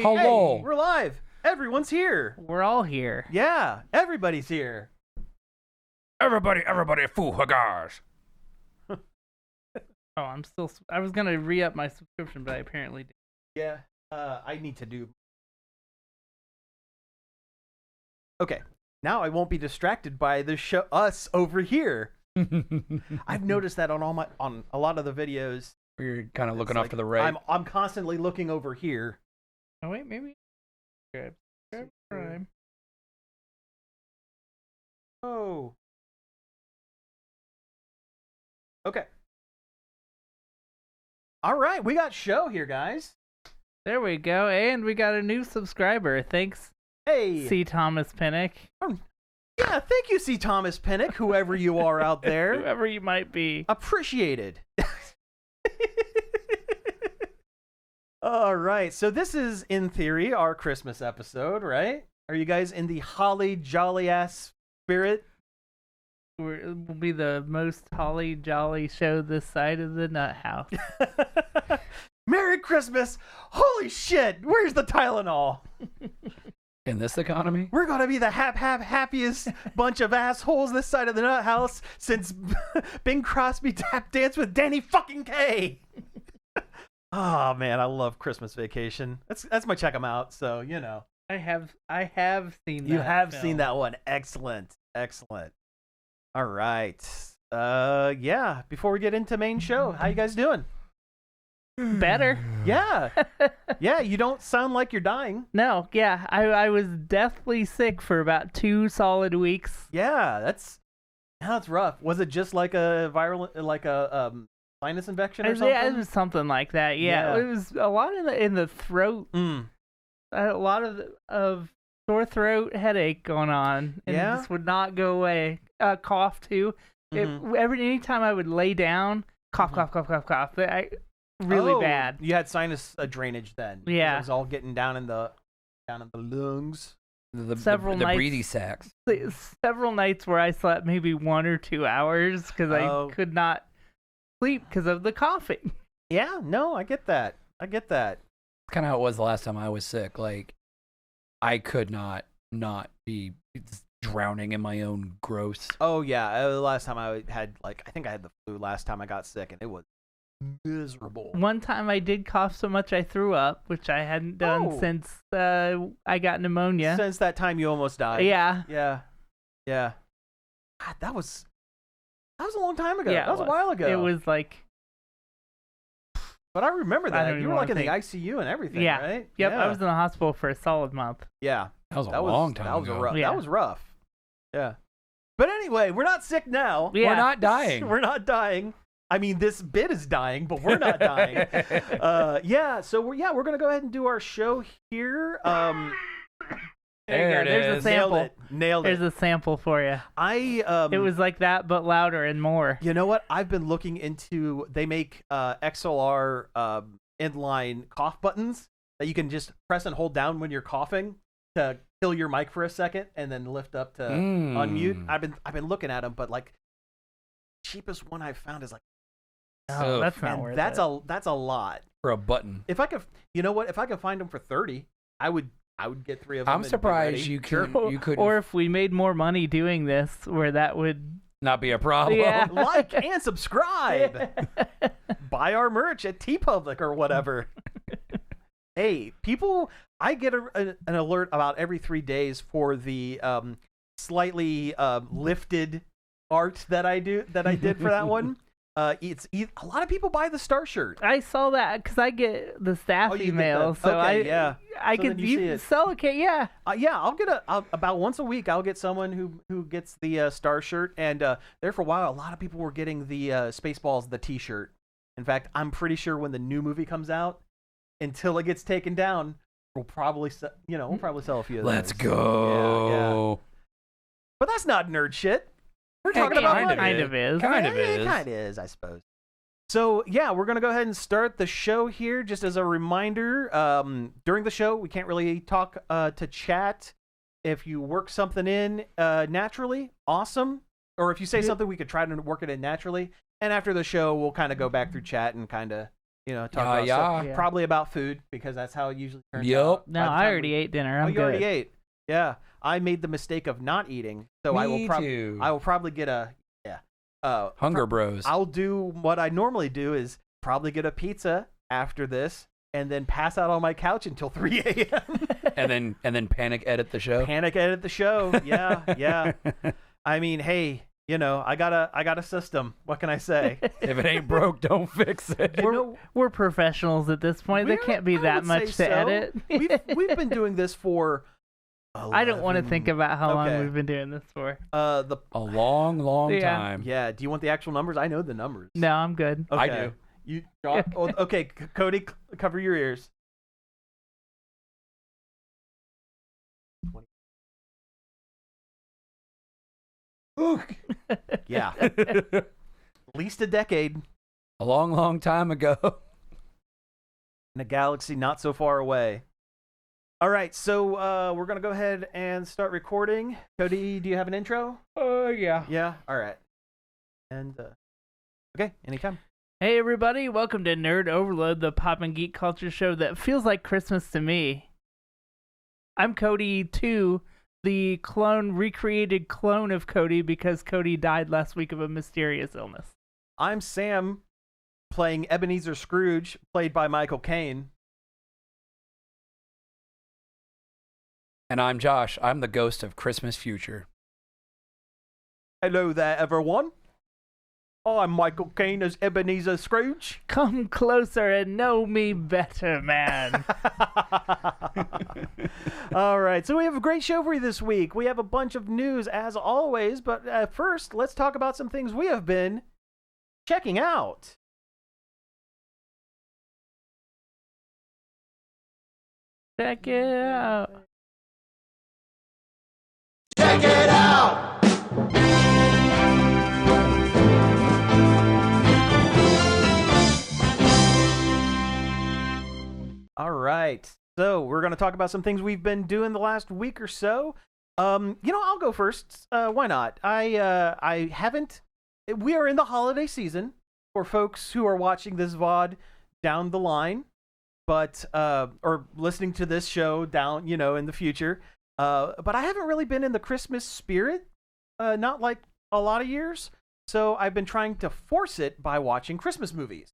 Hello. We're live. Everyone's here. We're all here. Yeah, everybody's here. Everybody, fuhagars. Oh, I was gonna re-up my subscription, but I apparently did. Yeah, I need to do. Okay, now I won't be distracted by the show. Us over here. I've noticed that on a lot of the videos. You're kind of looking off to the right. I'm constantly looking over here. Oh wait, maybe. Subscribe Prime. Oh. Okay. All right, we got show here, guys. There we go, and we got a new subscriber. Thanks, Hey. C. Thomas Pinnock. Yeah, thank you, C. Thomas Pinnock, whoever you are out there. Whoever you might be. Appreciated. All right, so this is, in theory, our Christmas episode, right? Are you guys in the holly jolly ass spirit? It will be the most holly jolly show this side of the nut house. Merry Christmas! Holy shit! Where's the Tylenol? In this economy? We're gonna be the happiest bunch of assholes this side of the nut house since Bing Crosby tap danced with Danny fucking Kaye. Oh man, I love Christmas Vacation. That's my check 'em out. So you know, I have seen that. you have film. seen that one. Excellent. All right. Yeah. Before we get into main show, how you guys doing? Better. Yeah. Yeah. You don't sound like you're dying. No, yeah, I was deathly sick for about 2 solid weeks. Yeah. That's rough. Was it just like a viral, sinus infection or something? Yeah, it was something like that. Yeah, Yeah. it was a lot in the throat. A lot of sore throat, headache going on, and Yeah? it just would not go away. Cough too. Anytime I would lay down, cough. Really bad. You had sinus drainage then. Yeah. It was all getting down in the lungs. The Several nights. breathy sacks. Several nights where I slept maybe 1 or 2 hours because I could not sleep because of the coughing. Yeah. No, I get that. Kind of how it was the last time I was sick. Like, I could not be drowning in my own gross. Oh yeah. The last time I had I think I had the flu last time I got sick, and it was miserable. One time I did cough so much I threw up, which I hadn't done since I got pneumonia. Since that time you almost died. Yeah. Yeah. God, that was a long time ago. Yeah, that was a while ago. It was like. But I remember I that. don't You even were like in wanna the ICU and everything, Yeah. right? Yep, Yeah. I was in the hospital for a solid month. Yeah. That was a long time That was ago. rough. Yeah. That was rough. Yeah. But anyway, we're not sick now. Yeah. We're not dying. We're not dying. I mean, this bit is dying, but we're not dying. Yeah. So we're gonna go ahead and do our show here. There it There's is. a sample. Nailed it. There's a sample for you. It It was like that, but louder and more. You know what? I've been looking into. They make XLR inline cough buttons that you can just press and hold down when you're coughing to kill your mic for a second and then lift up to unmute. I've been looking at them, but like cheapest one I've found is like. Oh, that's not And worth that's it. that's a lot. For a button. If I could, you know what? If I could find them for 30, I would get 3 of them. I'm and be surprised ready. you could Or if we made more money doing this, where that would. not be a problem. Yeah. Like and subscribe. Buy our merch at TeePublic or whatever. Hey, people! I get an alert about every 3 days for the slightly lifted art that I did for that one. A lot of people buy the Star shirt. I saw that because I get the staff Oh, you get email, that. so Okay, yeah. I So could then you see it. sell a kit. Yeah, Yeah, I'll get about once a week. I'll get someone who gets the Star shirt, and there for a while, a lot of people were getting the Spaceballs the T-shirt. In fact, I'm pretty sure when the new movie comes out, until it gets taken down, we'll probably sell a few of those. Let's go. Yeah. But that's not nerd shit. We're Hey, talking about kind money. of kind of is. Kind of It is. kind of is, I suppose. So, yeah, we're going to go ahead and start the show here. Just as a reminder, during the show, we can't really talk to chat. If you work something in naturally, awesome. Or if you say something, we could try to work it in naturally. And after the show, we'll kind of go back through chat and kind of Talk about stuff. Yeah. Probably about food because that's how it usually turns Yep. out. No, By the I time already ate dinner. I'm you good. already ate. Yeah, I made the mistake of not eating, so I will Me probably too. I will probably get a Hunger Bros. I'll do what I normally do is probably get a pizza after this and then pass out on my couch until 3 a.m. and then panic edit the show. Panic edit the show. Yeah. I mean, hey, I got a system. What can I say? If it ain't broke, don't fix it. We're professionals at this point. There can't be that much to edit. We've been doing this for. I don't want to think about how long Okay. we've been doing this for. A long Yeah. time. Yeah. Do you want the actual numbers? I know the numbers. No, I'm good. Okay. I do. You drop. Okay, Cody, cover your ears. Yeah. At least a decade A long time ago. in a galaxy not so far away. All right, so we're gonna go ahead and start recording. Cody, do you have an intro? Yeah. Yeah. All right. And okay, anytime. Hey everybody, welcome to Nerd Overload, the pop and geek culture show that feels like Christmas to me. I'm Cody 2, the recreated clone of Cody because Cody died last week of a mysterious illness. I'm Sam, playing Ebenezer Scrooge, played by Michael Caine. And I'm Josh. I'm the ghost of Christmas future. Hello there, everyone. I'm Michael Caine as Ebenezer Scrooge. Come closer and know me better, man. All right, so we have a great show for you this week. We have a bunch of news as always, but first, let's talk about some things we have been checking out. Check it out. Check it out! All right, so we're going to talk about some things we've been doing the last week or so. I'll go first. Why not? I haven't. We are in the holiday season for folks who are watching this VOD down the line, but or listening to this show down, in the future. But I haven't really been in the Christmas spirit, not like a lot of years. So I've been trying to force it by watching Christmas movies.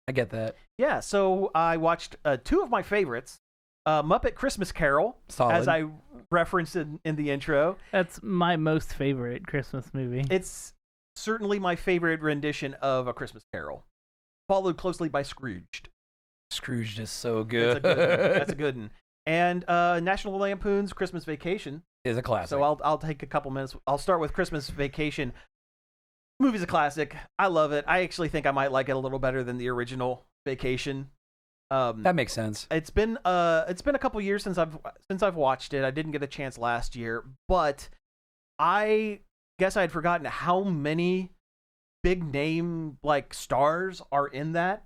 I get that. Yeah, so I watched two of my favorites, Muppet Christmas Carol, Solid. as I referenced in the intro. That's my most favorite Christmas movie. It's certainly my favorite rendition of A Christmas Carol, followed closely by Scrooged. Scrooged is so good. That's a good one. And National Lampoon's Christmas Vacation. Is a classic. So I'll take a couple minutes. I'll start with Christmas Vacation. Movie's a classic. I love it. I actually think I might like it a little better than the original Vacation. That makes sense. It's been a couple years since I've watched it. I didn't get a chance last year, but I guess I had forgotten how many big name stars are in that.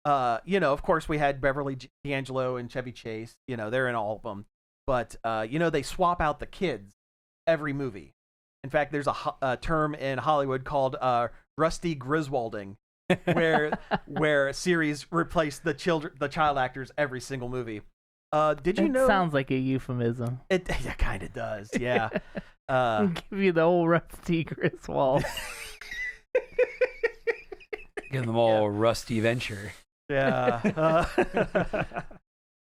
Of course we had Beverly D'Angelo and Chevy Chase. They're in all of them. But they swap out the kids every movie. In fact, there's a term in Hollywood called Rusty Griswolding, where series replace the child actors every single movie. Did you know? Sounds like a euphemism. It kind of does. Yeah. I'll give you the old Rusty Griswold. Give them all Rusty Venture. Yeah.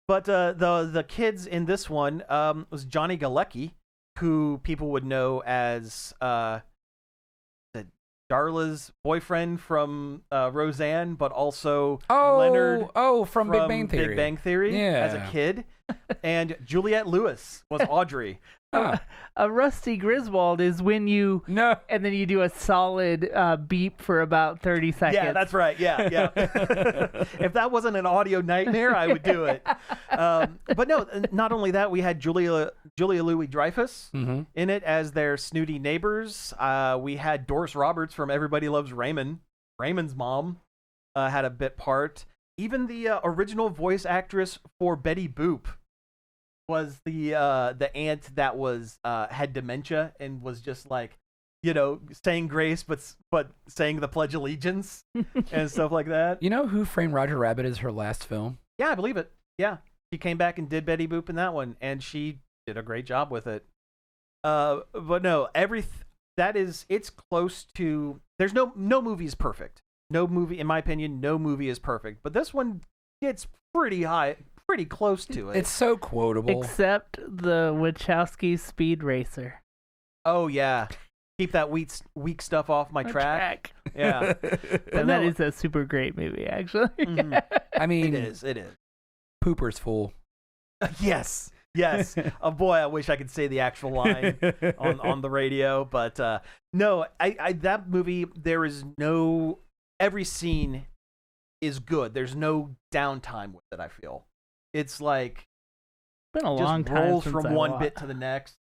But the kids in this one was Johnny Galecki, who people would know as Darla's boyfriend from Roseanne, but also Leonard from Big Bang Theory. Big Bang Theory as a kid. And Juliette Lewis was Audrey. A Rusty Griswold is when you and then you do a solid beep for about 30 seconds. Yeah, that's right. Yeah. If that wasn't an audio nightmare, I would do it. But no, not only that, we had Julia Louis-Dreyfus in it as their snooty neighbors. We had Doris Roberts from Everybody Loves Raymond. Raymond's mom had a bit part. Even the original voice actress for Betty Boop was the aunt that was had dementia and was just saying grace, but saying the Pledge of Allegiance and stuff like that. You know Who Framed Roger Rabbit is her last film? Yeah, I believe it. Yeah, she came back and did Betty Boop in that one, and she did a great job with it. But no, it's close to. There's no movie is perfect. No movie, in my opinion, no movie is perfect. But this one gets pretty close to it. It's so quotable. Except the Wachowski Speed Racer. Oh yeah, keep that weak stuff off my track. Yeah, and that is a super great movie, actually. Mm-hmm. I mean, it is. Pooper's Fool. Yes. Oh boy, I wish I could say the actual line on the radio, but no, I that movie, there is no, every scene is good. There's no downtime with it. I feel it's like been a long just time rolls since from I one watched. bit to the next,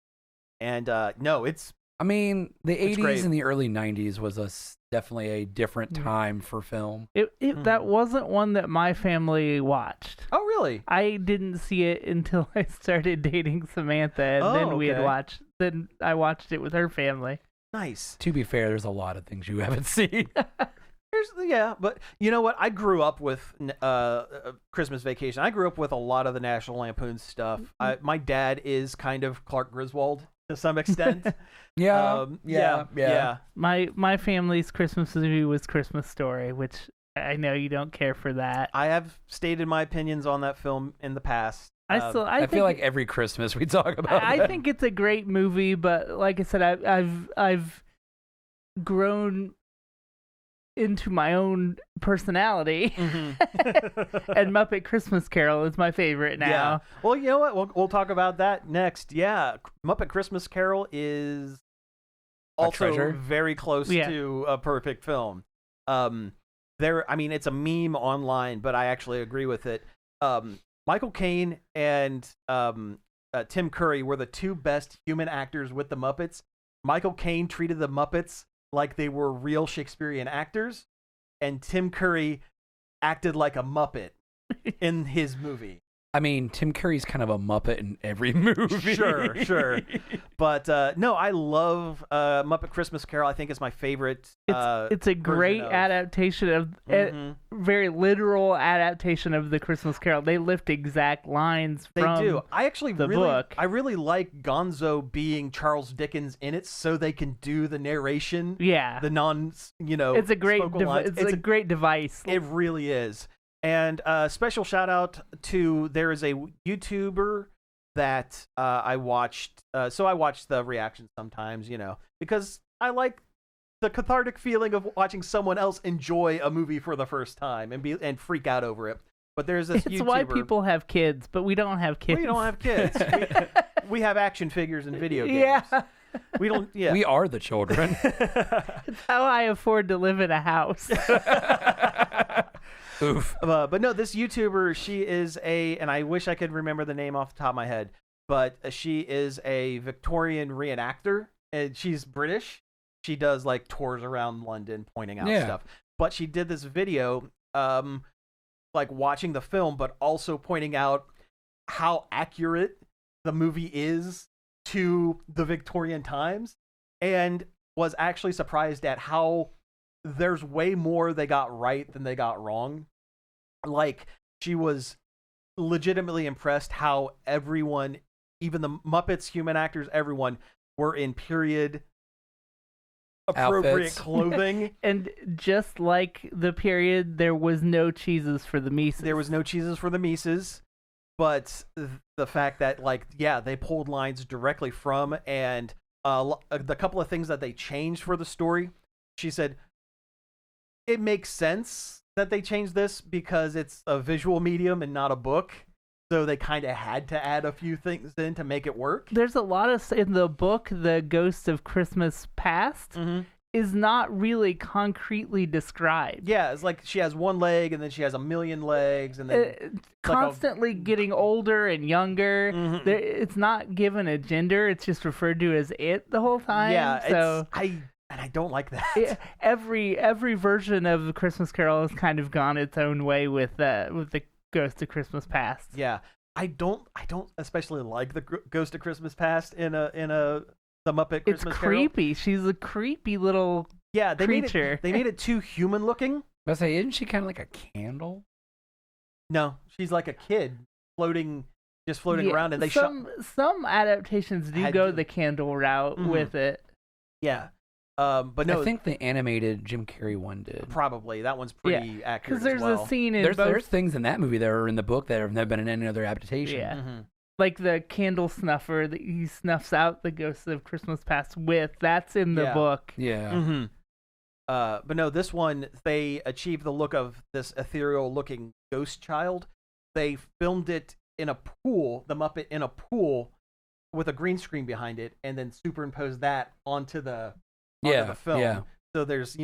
and no, it's. I mean, the It's 80s great. and the early 90s was definitely a different time for film. That wasn't one that my family watched. Oh really? I didn't see it until I started dating Samantha, and then we had okay. watched. Then I watched it with her family. Nice. To be fair, there's a lot of things you haven't seen. But you know what? I grew up with Christmas Vacation. I grew up with a lot of the National Lampoon stuff. My dad is kind of Clark Griswold to some extent. Yeah. My family's Christmas movie was Christmas Story, which I know you don't care for that. I have stated my opinions on that film in the past. I feel like every Christmas we talk about I that. think it's a great movie, but like I said, I've grown into my own personality, Mhm. and Muppet Christmas Carol is my favorite now. Yeah. Well, you know what? We'll talk about that next. Yeah, Muppet Christmas Carol is also treasure? very close to a perfect film. It's a meme online, but I actually agree with it. Michael Caine and Tim Curry were the two best human actors with the Muppets. Michael Caine treated the Muppets like they were real Shakespearean actors, and Tim Curry acted like a Muppet in his movie. I mean, Tim Curry's kind of a Muppet in every movie. Sure. But no, I love Muppet Christmas Carol. I think it's my favorite. It's a great adaptation of very literal adaptation of the Christmas Carol. They lift exact lines from They do. I actually the really, book. I really like Gonzo being Charles Dickens in it, so they can do the narration. Yeah, The it's a great spoken lines. it's a great device. It really is. And special shout out to, there is a YouTuber that I watched. So I watch the reactions sometimes, because I like the cathartic feeling of watching someone else enjoy a movie for the first time and freak out over it. But there's this It's YouTuber. why people have kids, but we don't have kids. We don't have kids. we have action figures and video games. Yeah. We don't. Yeah. We are the children. It's how I afford to live in a house. Oof. But no, this YouTuber, she is and I wish I could remember the name off the top of my head, but she is a Victorian reenactor, and she's British. She does like tours around London pointing out stuff. But she did this video, like watching the film, but also pointing out how accurate the movie is to the Victorian times, and was actually surprised at how there's way more they got right than they got wrong. Like, she was legitimately impressed how everyone, even the Muppets, human actors, everyone, were in period appropriate Outfits. clothing. And just like the period, there was no cheeses for the Mises. There was no cheeses for the Mises, but the fact that, they pulled lines directly from, and the couple of things that they changed for the story, she said, it makes sense that they changed this because it's a visual medium and not a book. So they kind of had to add a few things in to make it work. There's a lot of in the book, The Ghost of Christmas Past is not really concretely described. Yeah, it's like she has one leg and then she has a million legs, and then constantly getting older and younger. It's not given a gender. It's just referred to as it the whole time. Yeah, so I don't like that. Every version of The Christmas Carol has kind of gone its own way with the Ghost of Christmas Past. Yeah, I don't especially like the Ghost of Christmas Past in a The Muppet It's Christmas Carol. creepy. She's a creepy little Yeah, they creature. made it too human looking. I say, isn't she kind of like a candle? No, she's like a kid floating around, and they some adaptations do Had go to. the candle route Mhm. with it. yeah. But no, I think the animated Jim Carrey one did. probably that one's pretty accurate. Because there's as well. a scene in There's both, things in that movie that are in the book that have never been in any other adaptation. Yeah. Mhm. like the candle snuffer that he snuffs out the ghosts of Christmas Past with. That's in the Yeah. book. Yeah. Mm-hmm. But no, this one, they achieved the look of this ethereal-looking ghost child. They filmed it in a pool, the Muppet in a pool, with a green screen behind it, and then superimposed that onto the film. Yeah. So there's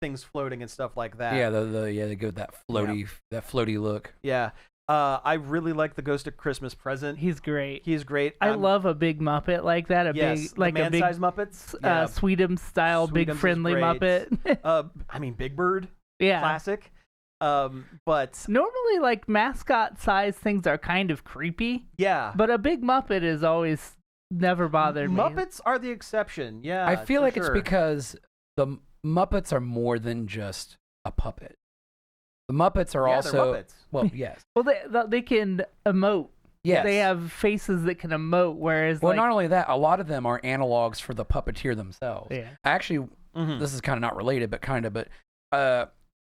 things floating and stuff like that. Yeah, they go with that floaty look. Yeah. I really like the Ghost of Christmas Present. He's great. He's great. I love a big Muppet like that. yes, Big, like the a big man-sized Muppets. Yeah. Sweetums style, big Sweetums is friendly great. Muppet. I mean, Big Bird, Yeah. classic. But Normally, like mascot size things are kind of creepy, yeah, but a big Muppet is always never bothered me. Muppets are the exception. Yeah, I feel for like it's sure. because the Muppets are more than just a puppet. The Muppets are they're also Muppets. well, yes, Well, they can emote. yes. They have faces that can emote, whereas Well, like, not only that, a lot of them are analogs for the puppeteer themselves. yeah. Actually, Mhm. this is kind of not related, but kind of. But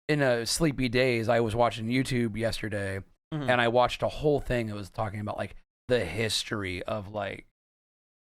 in a Sleepy Days, I was watching YouTube yesterday, Mhm. and I watched a whole thing that was talking about like the history of like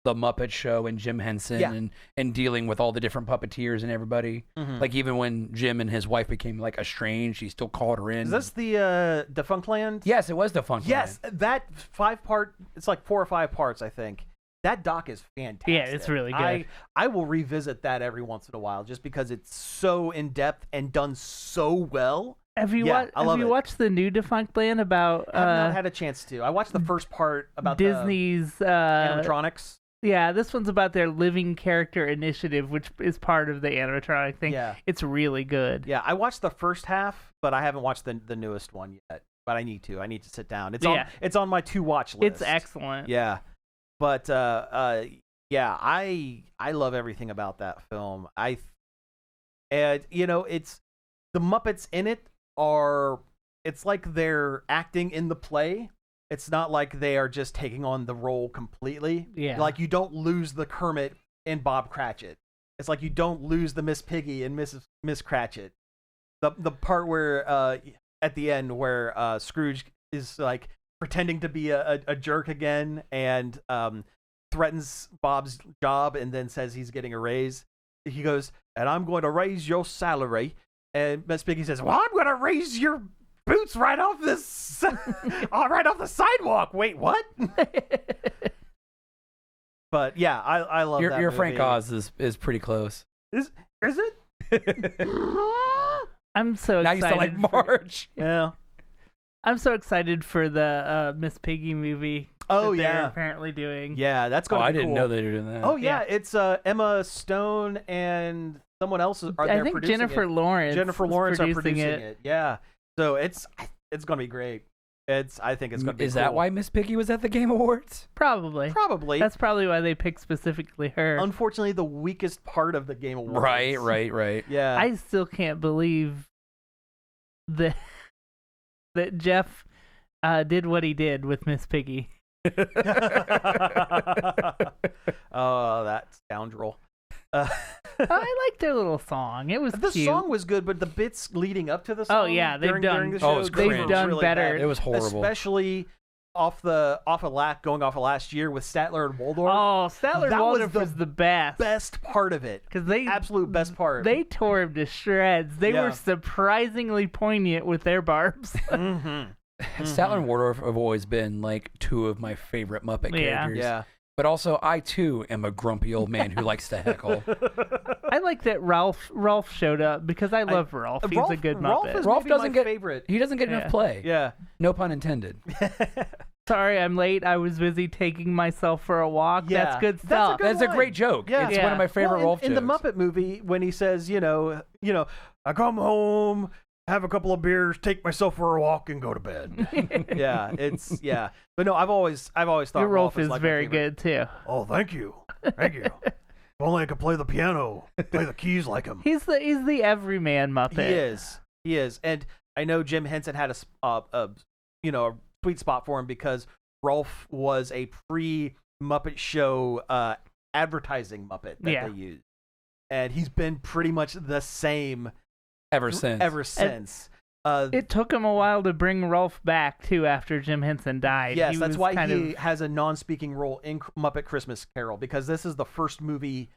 the Muppet Show and Jim Henson Yeah. and dealing with all the different puppeteers and everybody. Mhm. Like even when Jim and his wife became like estranged, he still called her in. Is this the Defunct Land? Yes, it was Defunct Yes, Land. that 5-part. It's like 4 or 5 parts, I think. That doc is fantastic. Yeah, it's really good. I will revisit that every once in a while just because it's so in depth and done so well. Have you Yeah, I love it. watched the new Defunct Land about I've not had a chance to. I watched the first part about Disney's? the animatronics. Yeah, this one's about their living character initiative, which is part of the animatronic thing. Yeah. It's really good. Yeah, I watched the first half, but I haven't watched the newest one yet. But I need to. I need to sit down. It's on my to-watch list. It's excellent. Yeah. But yeah, I love everything about that film. It's the Muppets in it it's like they're acting in the play. It's not like they are just taking on the role completely. Yeah. Like you don't lose the Kermit and Bob Cratchit. It's like you don't lose the Miss Piggy and Miss Cratchit. The part where at the end where Scrooge is like pretending to be a jerk again and threatens Bob's job and then says he's getting a raise. He goes, and I'm going to raise your salary. And Miss Piggy says, well, I'm going to raise your boots right off this, right off the sidewalk. Wait, what? But yeah, I love that Your movie. Frank Oz is pretty close. Is it? I'm so Now you excited. sound like Marge. Yeah. I'm so excited for the Miss Piggy movie. Oh, that they're yeah. apparently doing. Yeah, that's going to be I didn't cool. know they were doing that. Oh yeah, it's Emma Stone and someone else are there I think producing Jennifer it. Lawrence. Jennifer is Lawrence are producing producing it. Yeah, so it's going to be great. I think it's going to be. Is cool. that why Miss Piggy was at the Game Awards? Probably. Probably. That's probably why they picked specifically her. Unfortunately the weakest part of the Game Awards. Right. Yeah. I still can't believe that Jeff did what he did with Miss Piggy. Oh, that scoundrel. I liked their little song. It was The cute. song was good, but the bits leading up to the song. Oh, yeah, during the show, Oh, it was those cringe. were Done really better. bad. It was horrible. Especially going off of last year with Statler and Waldorf. Oh, Statler That was Waldorf the was the best. Best part of it. Because they Absolute best part. They tore him to shreds. They Yeah. were surprisingly poignant with their barbs. Mm-hmm. Statler and Waldorf have always been like two of my favorite Muppet Yeah. characters. Yeah. But also, I too am a grumpy old man who likes to heckle. I like that Ralph showed up because I love Ralph. He's a good Rolf Muppet. is Rolf maybe doesn't my get- favorite. He doesn't get Yeah. enough play. Yeah. No pun intended. Sorry, I'm late. I was busy taking myself for a walk. Yeah. That's good That's a stuff. good That's a line. great joke. Yeah. It's Yeah. one of my favorite Well, Rolf in the jokes. Muppet movie when he says, I come home, have a couple of beers, take myself for a walk, and go to bed. But no, I've always thought Your Rolf was is like my very favorite. good too. Oh, thank you. only I could play the piano, play the keys like him. He's the everyman Muppet. He is, and I know Jim Henson had a sweet spot for him because Rolf was a pre-Muppet Show advertising Muppet that they used, and he's been pretty much the same ever since. It took him a while to bring Rolf back too after Jim Henson died. Yes, that's why he has a non-speaking role in Muppet Christmas Carol, because this is the first movie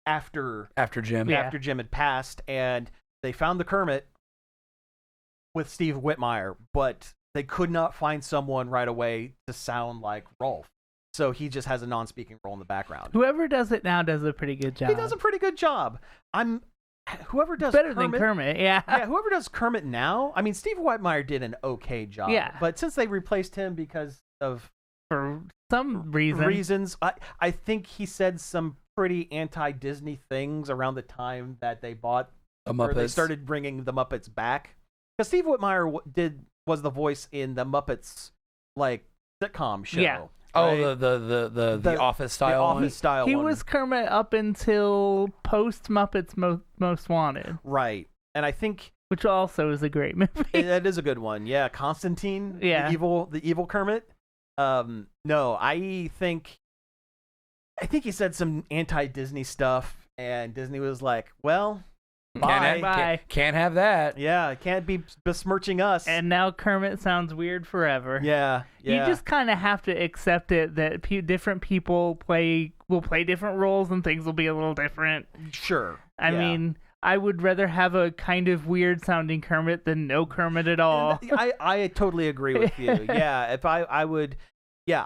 after Jim had passed, and they found the Kermit with Steve Whitmire, but they could not find someone right away to sound like Rolf. So he just has a non-speaking role in the background. Whoever does it now does a pretty good job. He does a pretty good job. Whoever does better Kermit, than Kermit, yeah. Whoever does Kermit now, I mean, Steve Whitmire did an okay job. Yeah. But since they replaced him because of for some reasons, I think he said some pretty anti-Disney things around the time that they bought the Muppets. Or they started bringing the Muppets back. Because Steve Whitmire was the voice in the Muppets like sitcom show. Yeah. Oh, right? the Office style. The Office style. He one. was Kermit up until post Muppets Most Wanted. Right, and I think which also is a great movie. That is a good one. Yeah, Constantine. Yeah. The evil Kermit. No, I think he said some anti-Disney stuff, and Disney was like, "Well, bye. Can't have that." Yeah, can't be besmirching us. And now Kermit sounds weird forever. Yeah. You just kind of have to accept it that different people will play different roles and things will be a little different. Sure. I mean, I would rather have a kind of weird sounding Kermit than no Kermit at all. I totally agree with you. Yeah, if I would,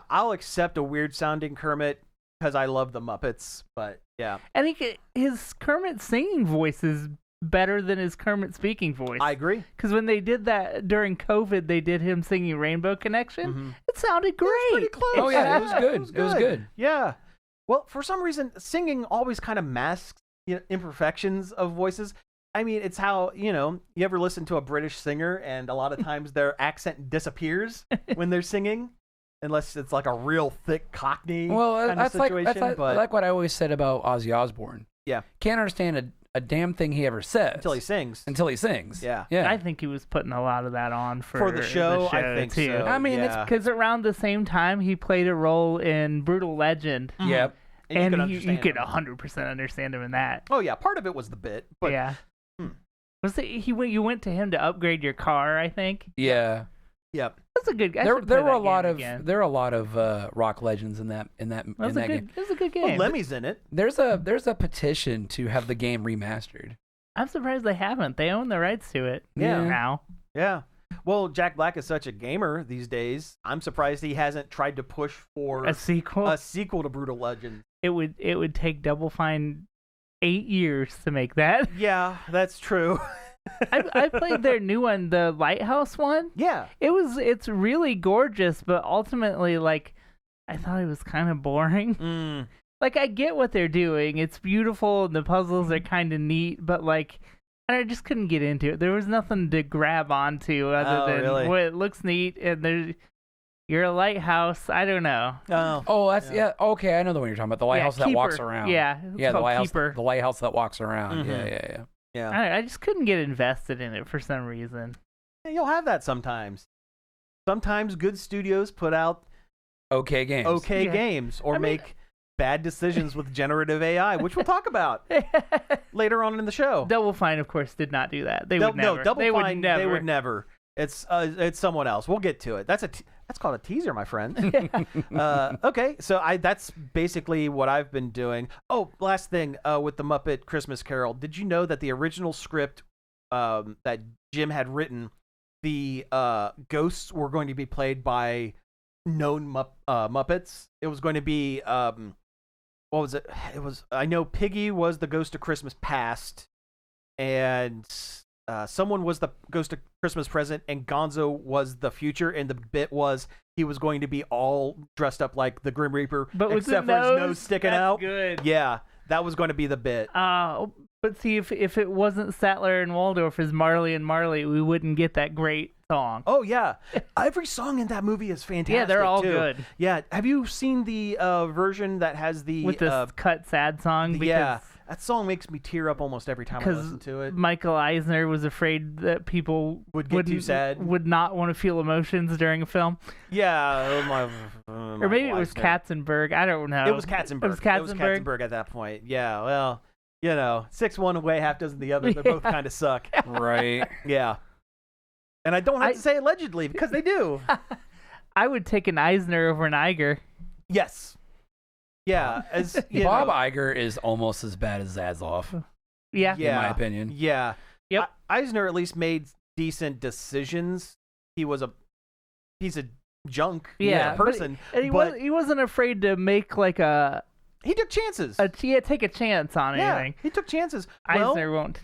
I'll accept a weird sounding Kermit because I love the Muppets, but yeah. And his Kermit singing voice is better than his Kermit speaking voice. I agree. Because when they did that during COVID, they did him singing Rainbow Connection. Mm-hmm. It sounded great. It was pretty close. Oh yeah, it was good. It was good. Yeah. Well, for some reason, singing always kind of masks imperfections of voices. I mean, it's how, you ever listen to a British singer and a lot of times their accent disappears when they're singing, unless it's like a real thick Cockney kind of situation. That's like what I always said about Ozzy Osbourne. Yeah. Can't understand a damn thing he ever says. Until he sings. Yeah. I think he was putting a lot of that on for the show. I think too. so. I mean, it's because around the same time he played a role in Brutal Legend. Mm-hmm. Yep. And you could 100% understand him in that. Oh yeah, part of it was the bit. But, yeah. Was it you went to him to upgrade your car? I think. Yeah. Yep. That's a good. There were a lot of rock legends in that game. That's a good game. Well, Lemmy's in it. There's a petition to have the game remastered. I'm surprised they haven't. They own the rights to it. Now. Yeah. Well, Jack Black is such a gamer these days. I'm surprised he hasn't tried to push for a sequel. A sequel to Brutal Legend. It would take Double Fine 8 years to make that. Yeah, that's true. I played their new one, the Lighthouse one. Yeah. It's really gorgeous, but ultimately, like, I thought it was kind of boring. Like, I get what they're doing. It's beautiful, and the puzzles are kind of neat, but, like, I just couldn't get into it. There was nothing to grab onto other than well, it looks neat, and you're a lighthouse. I don't know. That's okay. I know the one you're talking about. The lighthouse that walks around. Yeah, the lighthouse that walks around. Mm-hmm. Yeah. I just couldn't get invested in it for some reason. Yeah, you'll have that sometimes. Sometimes good studios put out okay games, or make bad decisions with generative AI, which we'll talk about later on in the show. Double Fine, of course, did not do that. They would never. No, Double Fine, they would never. It's someone else. We'll get to it. That's called a teaser, my friend. Okay, so that's basically what I've been doing. Oh, last thing with the Muppet Christmas Carol. Did you know that the original script that Jim had written, the ghosts were going to be played by known Muppets? It was going to be what was it? I know Piggy was the Ghost of Christmas Past, and someone was the Ghost of Christmas Present, and Gonzo was the future, and the bit was he was going to be all dressed up like the Grim Reaper, but except for his nose sticking out. Good. Yeah, that was going to be the bit. But see, if it wasn't Statler and Waldorf as Marley and Marley, we wouldn't get that great song. Oh yeah, every song in that movie is fantastic. Yeah, they're all too. good. Yeah, have you seen the version that has the With this cut sad song? Because, yeah, that song makes me tear up almost every time I listen to it. Michael Eisner was afraid that people Would get too sad, would not want to feel emotions during a film. Yeah, or maybe it was Katzenberg. I don't know. It was Katzenberg. It was Katzenberg at that point. Yeah, well, 6 one way, half dozen the other. They both kind of suck. Right. Yeah. And I don't have to say allegedly because they do. I would take an Eisner over an Iger. Yes. Yeah. As Bob Iger is almost as bad as Zaslav. Yeah. In my opinion. Yeah. Yep. Eisner at least made decent decisions. He's a junk person. But he wasn't afraid to make like he took chances. Take a chance on anything. He took chances. Eisner won't.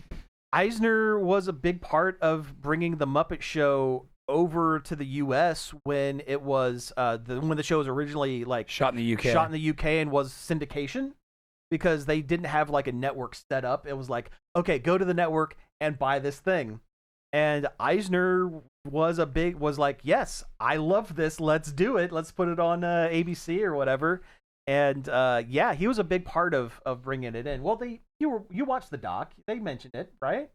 Eisner was a big part of bringing the Muppet Show over to the U.S. when it was when the show was originally shot in the UK and was syndication, because they didn't have like a network set up. It was like, okay, go to the network and buy this thing. And Eisner was like, yes, I love this. Let's do it. Let's put it on ABC or whatever. And he was a big part of bringing it in. Well, you watched the doc. They mentioned it, right?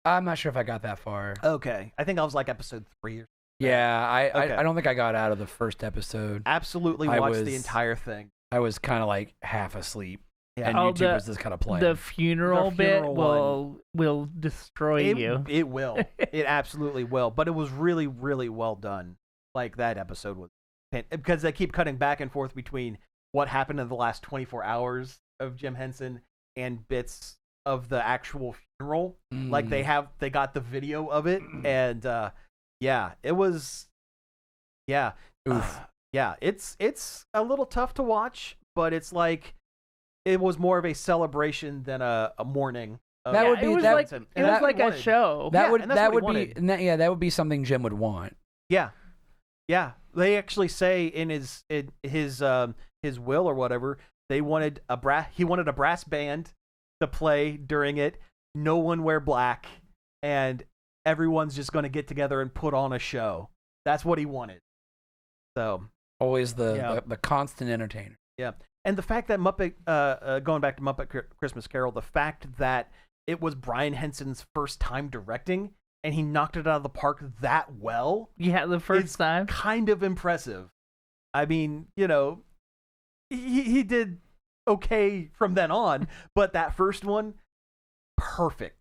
I'm not sure if I got that far. Okay, I think I was like episode 3 or something. Yeah, I don't think I got out of the first episode. Absolutely watched the entire thing. I was kind of like half asleep. Yeah. And YouTube was just kind of playing. The funeral bit will destroy you. It will. It absolutely will. But it was really, really well done. Like, that episode was, because they keep cutting back and forth between what happened in the last 24 hours of Jim Henson and bits of the actual funeral. Like, they got the video of it, and it was, it's a little tough to watch, but it's like, it was more of a celebration than a mourning. It was like a show. That would be something Jim would want. Yeah. They actually say in his will or whatever, he wanted a brass band to play during it. No one wear black, and everyone's just going to get together and put on a show. That's what he wanted. So always the constant entertainer. Yeah. And the fact that going back to Muppet Christmas Carol, the fact that it was Brian Henson's first time directing, and he knocked it out of the park that well. Yeah, the first time. Kind of impressive. I mean, he did okay from then on, but that first one, perfect.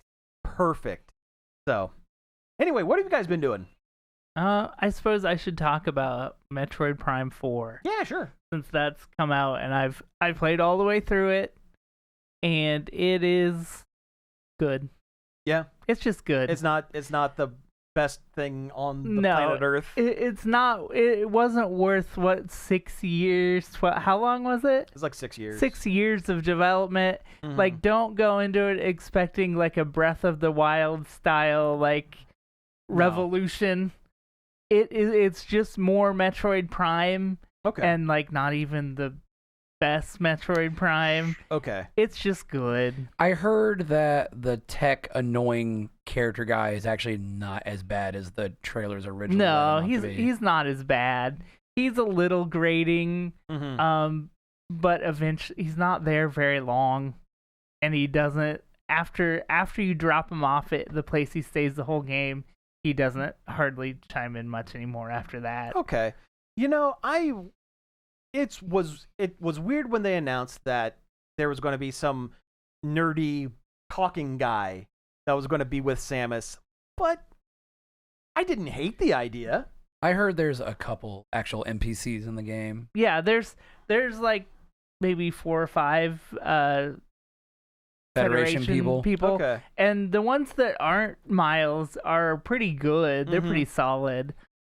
So, anyway, what have you guys been doing? I suppose I should talk about Metroid Prime 4. Yeah, sure. Since that's come out, and I've played all the way through it, and it is good. Yeah, it's just good. It's not the best thing on the planet Earth. It's not. It wasn't worth 6 years. How long was it? It's like 6 years. 6 years of development. Mm-hmm. Like, don't go into it expecting like a Breath of the Wild style revolution. It's just more Metroid Prime. Okay. And like not even the best Metroid Prime. Okay. It's just good. I heard that the tech annoying character guy is actually not as bad as the trailers originally. No, he's not as bad. He's a little grating. Mm-hmm. But eventually he's not there very long, and he doesn't after you drop him off at the place he stays the whole game. He doesn't hardly chime in much anymore after that. Okay. It was weird when they announced that there was going to be some nerdy talking guy that was going to be with Samus, but I didn't hate the idea. I heard there's a couple actual NPCs in the game. Yeah, there's like maybe 4 or 5 Federation people. Okay. And the ones that aren't Miles are pretty good. They're pretty solid.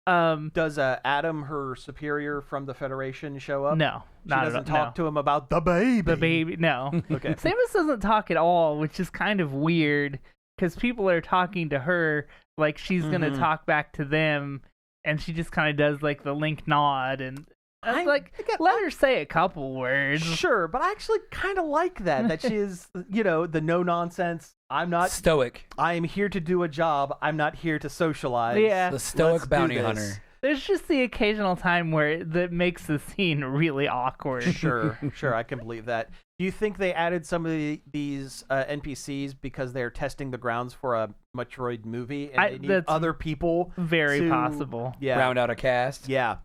Does Adam, her superior from the Federation, show up? No, she doesn't talk to him about the baby. The baby, no. Okay. Samus doesn't talk at all, which is kind of weird because people are talking to her like she's gonna talk back to them, and she just kind of does like the Link nod, and I'm like, let her say a couple words. Sure, but I actually kind of like that she is, the no nonsense. I'm not stoic. I am here to do a job. I'm not here to socialize. Yeah. The stoic Let's bounty do this. hunter. There's just the occasional time where that makes the scene really awkward. Sure, I can believe that. Do you think they added some of these NPCs because they're testing the grounds for a Metroid movie and they need that's other people Very possible. Yeah. Round out a cast. Yeah.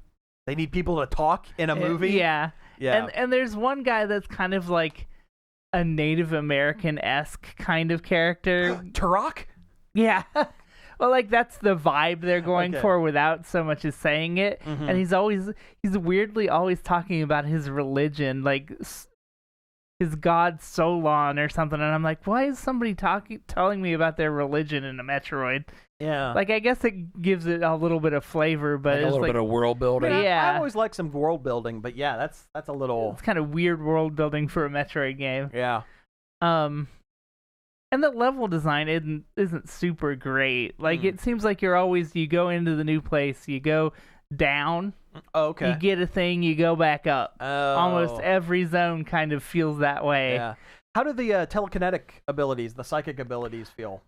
They need people to talk in a movie. Yeah. Yeah. And there's one guy that's kind of like a Native American-esque kind of character. Turok? Yeah. Well, like that's the vibe they're going for without so much as saying it. Mhm. And he's weirdly always talking about his religion, like his god Solon or something. And I'm like, why is somebody telling me about their religion in a Metroid? Yeah. Like, I guess it gives it a little bit of flavor, but Like a it's little bit of world building. Yeah. I always like some world building, but yeah, that's a little. it's kind of weird world building for a Metroid game. Yeah. And the level design isn't super great. Like, it seems like you go into the new place, you go down, Oh, okay. you get a thing, you go back up. Almost every zone kind of feels that way. Yeah. How do the telekinetic abilities, the psychic abilities feel?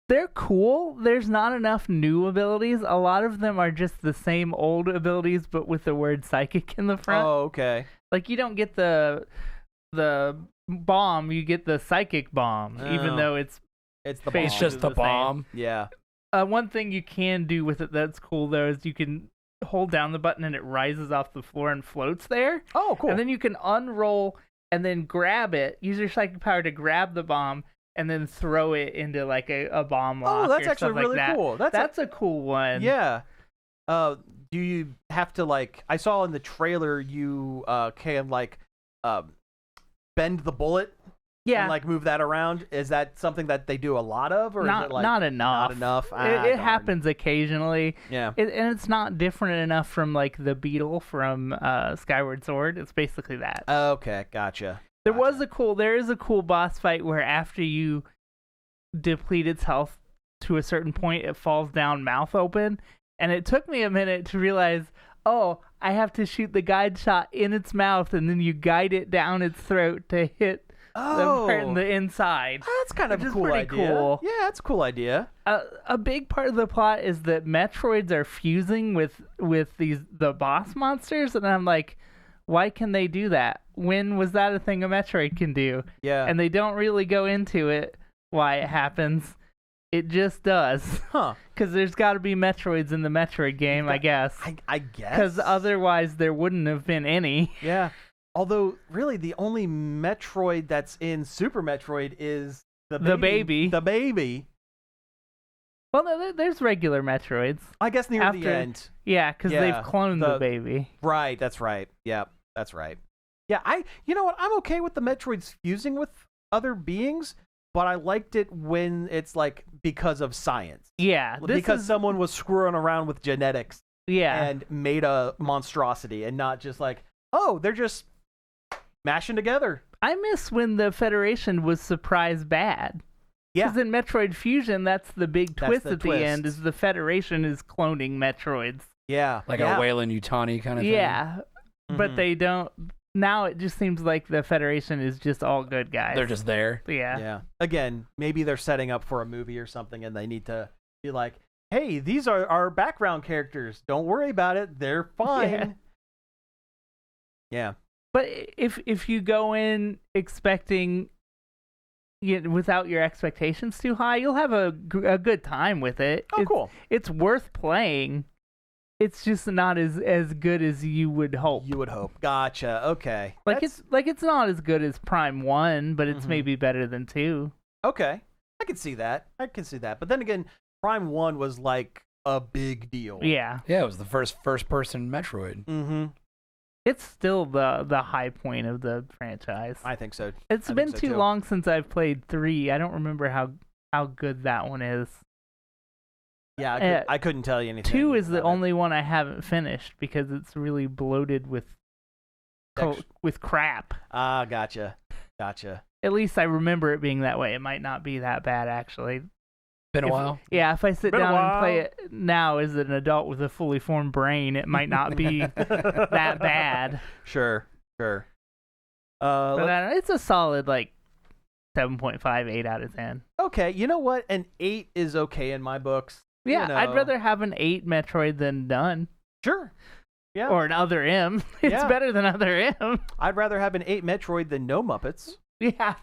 They're cool. There's not enough new abilities. A lot of them are just the same old abilities, but with the word psychic in the front. Oh, okay. Like, you don't get the bomb, you get the psychic bomb, even Oh. though it's It's the Face bomb. It's just the the same. bomb. Yeah. one thing you can do with it that's cool though is you can hold down the button and it rises off the floor and floats there. Oh, cool. And then you can unroll and then grab it, use your psychic power to grab the bomb and then throw it into like a bomb lock. that's or actually stuff like really that. cool. That's a cool one. Yeah. Do you have to I saw in the trailer you can bend the bullet Yeah. and move that around? Is that something that they do a lot of, or not is it not enough. Not enough. It Darn. happens occasionally. Yeah. And it's not different enough from like the beetle from Skyward Sword. It's basically that. Okay, gotcha. There is a cool boss fight where after you deplete its health to a certain point, it falls down mouth open. And it took me a minute to realize, oh, I have to shoot the guide shot in its mouth and then you guide it down its throat to hit the part in the inside. That's kind of Which a is cool pretty idea. cool. Yeah, that's a cool idea. A big part of the plot is that Metroids are fusing with the boss monsters, and I'm like, why can they do that? When was that a thing a Metroid can do? Yeah. And they don't really go into it why it happens. It just does. Huh. Because there's got to be Metroids in the Metroid game, I guess. I guess. Because otherwise there wouldn't have been any. Yeah. Although, really, the only Metroid that's in Super Metroid is the baby. The baby. Well, no, there's regular Metroids. I guess near the end. Yeah, because Yeah, they've cloned the baby. Right, that's right. Yeah, that's right. Yeah, you know what? I'm okay with the Metroids fusing with other beings, but I liked it when it's because of science. Yeah. Because someone was screwing around with genetics yeah. and made a monstrosity and not just they're just mashing together. I miss when the Federation was surprise bad. Yeah. Because in Metroid Fusion, that's the big twist the at the end, is the Federation is cloning Metroids. Yeah. Like a Wayland Yutani kind of thing. Yeah. But they don't... Now it just seems like the Federation is just all good guys. They're just there. Yeah. Yeah. Again, maybe they're setting up for a movie or something and they need to be like, hey, these are our background characters. Don't worry about it. They're fine. Yeah. But if you go in expecting... without your expectations too high, you'll have a good time with it. Oh, cool. It's worth playing. It's just not as good as you would hope. You would hope. Gotcha. Okay. It's not as good as Prime 1, but it's maybe better than 2. Okay. I can see that. But then again, Prime 1 was a big deal. Yeah. Yeah, it was the first person Metroid. Mm-hmm. It's still the high point of the franchise. I think so. It's been too long since I've played 3. I don't remember how good that one is. Yeah, I couldn't tell you anything. 2 is the only one I haven't finished because it's really bloated with crap. Ah, gotcha. At least I remember it being that way. It might not be that bad, actually. Been a while. Yeah, if I sit Been a down and while. play it now as an adult with a fully formed brain, it might not be that bad. Sure. But I don't know, it's a solid 7.5, 8 out of 10. Okay, you know what? An 8 is okay in my books. Yeah, You know. I'd rather have an 8 Metroid than none. Sure. Yeah. Or an Other M. It's Yeah. better than Other M. I'd rather have an 8 Metroid than no Muppets. Yeah.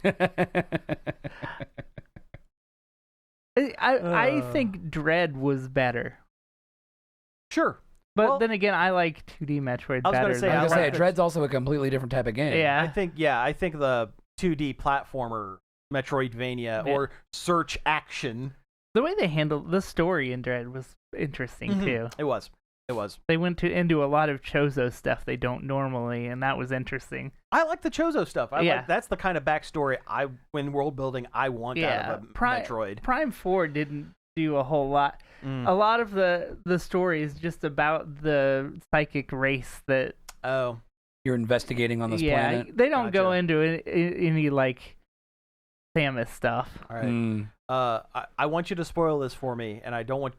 I think Dread was better. Sure. But Well- then again, I like 2D Metroid I was gonna better. say, than I was I gonna say, like- Dread's also a completely different type of game. Yeah. I think the 2D platformer Metroidvania Yeah. or search action. The way they handled the story in Dread was interesting Mhm. too. It was. They went into a lot of Chozo stuff they don't normally, and that was interesting. I like the Chozo stuff. Yeah. That's the kind of backstory when world building I want out of a Metroid. Prime 4 didn't do a whole lot. Mm. A lot of the story is just about the psychic race that Oh, You're investigating on this planet. they don't go Gotcha. into any Samus stuff. all right. Mm. I want you to spoil this for me, and I don't want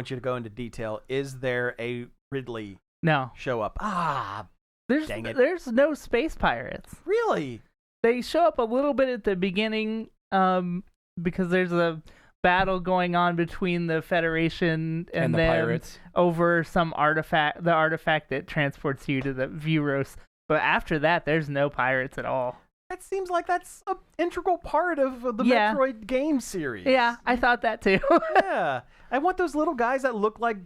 you to go into detail. Is there a Ridley No, show up? Ah, Dang it. there's no space pirates. really? They show up a little bit at the beginning because there's a battle going on between the Federation And the them pirates. over some artifact, the artifact that transports you to the Vuros. But after that, there's no pirates at all. That seems like that's an integral part of the Yeah. Metroid game series. Yeah, I thought that too. Yeah. I want those little guys that look like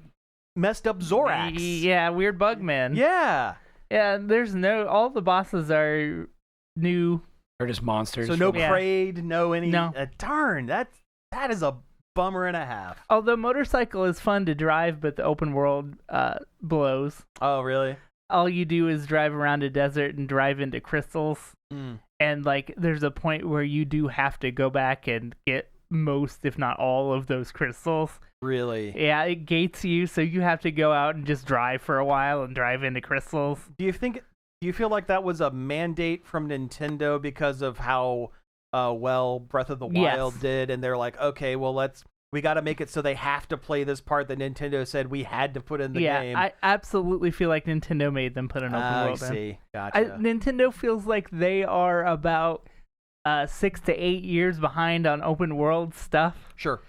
messed up Zorax. Yeah, weird bugmen. Yeah. Yeah, there's all the bosses are new. They're just monsters. So no Yeah. Kraid, no any. No. Darn, that is a bummer and a half. Although motorcycle is fun to drive, but the open world blows. Oh, really? All you do is drive around a desert and drive into crystals. Mm. And there's a point where you do have to go back and get most, if not all, of those crystals. Really? Yeah, it gates you, so you have to go out and just drive for a while and drive into crystals. Do you feel like that was a mandate from Nintendo because of how well Breath of the Wild Yes. did, and they're like, okay, well we got to make it so they have to play this part that Nintendo said we had to put in the game. I absolutely feel like Nintendo made them put an open I world in. see. Gotcha. Nintendo feels like they are about 6 to 8 years behind on open world stuff. Sure.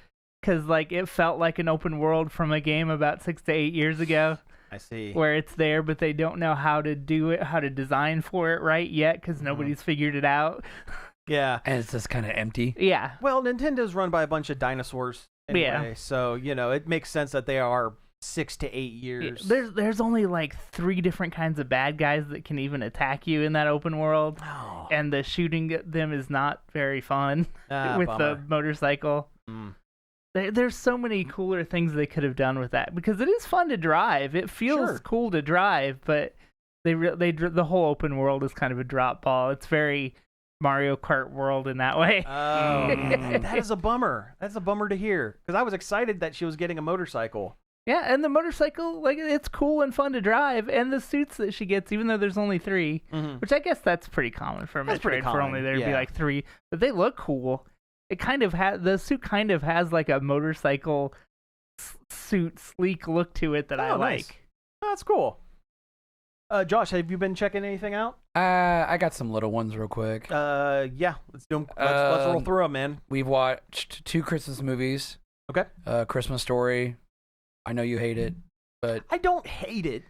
Because it felt like an open world from a game about 6 to 8 years ago, I see. where it's there, but they don't know how to do it, how to design for it right yet, because nobody's figured it out. Yeah. And it's just kind of empty. Yeah. Well, Nintendo's run by a bunch of dinosaurs anyway, Yeah. so it makes sense that they are 6 to 8 years. There's only 3 different kinds of bad guys that can even attack you in that open world, Oh. and the shooting at them is not very fun with bummer. the motorcycle. Mm. There's so many cooler things they could have done with that, because it is fun to drive. It feels Sure. cool to drive, but the whole open world is kind of a drop ball. It's very Mario Kart world in that way. Oh, Mm. that is a bummer. That's a bummer to hear, because I was excited that she was getting a motorcycle. Yeah, and the motorcycle, it's cool and fun to drive, and the suits that she gets, even though there's only 3, Mhm. which I guess that's pretty common for a That's pretty Metroid, for only common, there to be yeah. 3, but they look cool. It kind of the suit kind of has a motorcycle suit sleek look to it that I nice. like. Oh, that's cool. Josh, have you been checking anything out? I got some little ones real quick. Yeah, let's do 'em. Let's roll through them, man. We've watched 2 Christmas movies. Okay. Christmas Story. I know you hate it, but I don't hate it.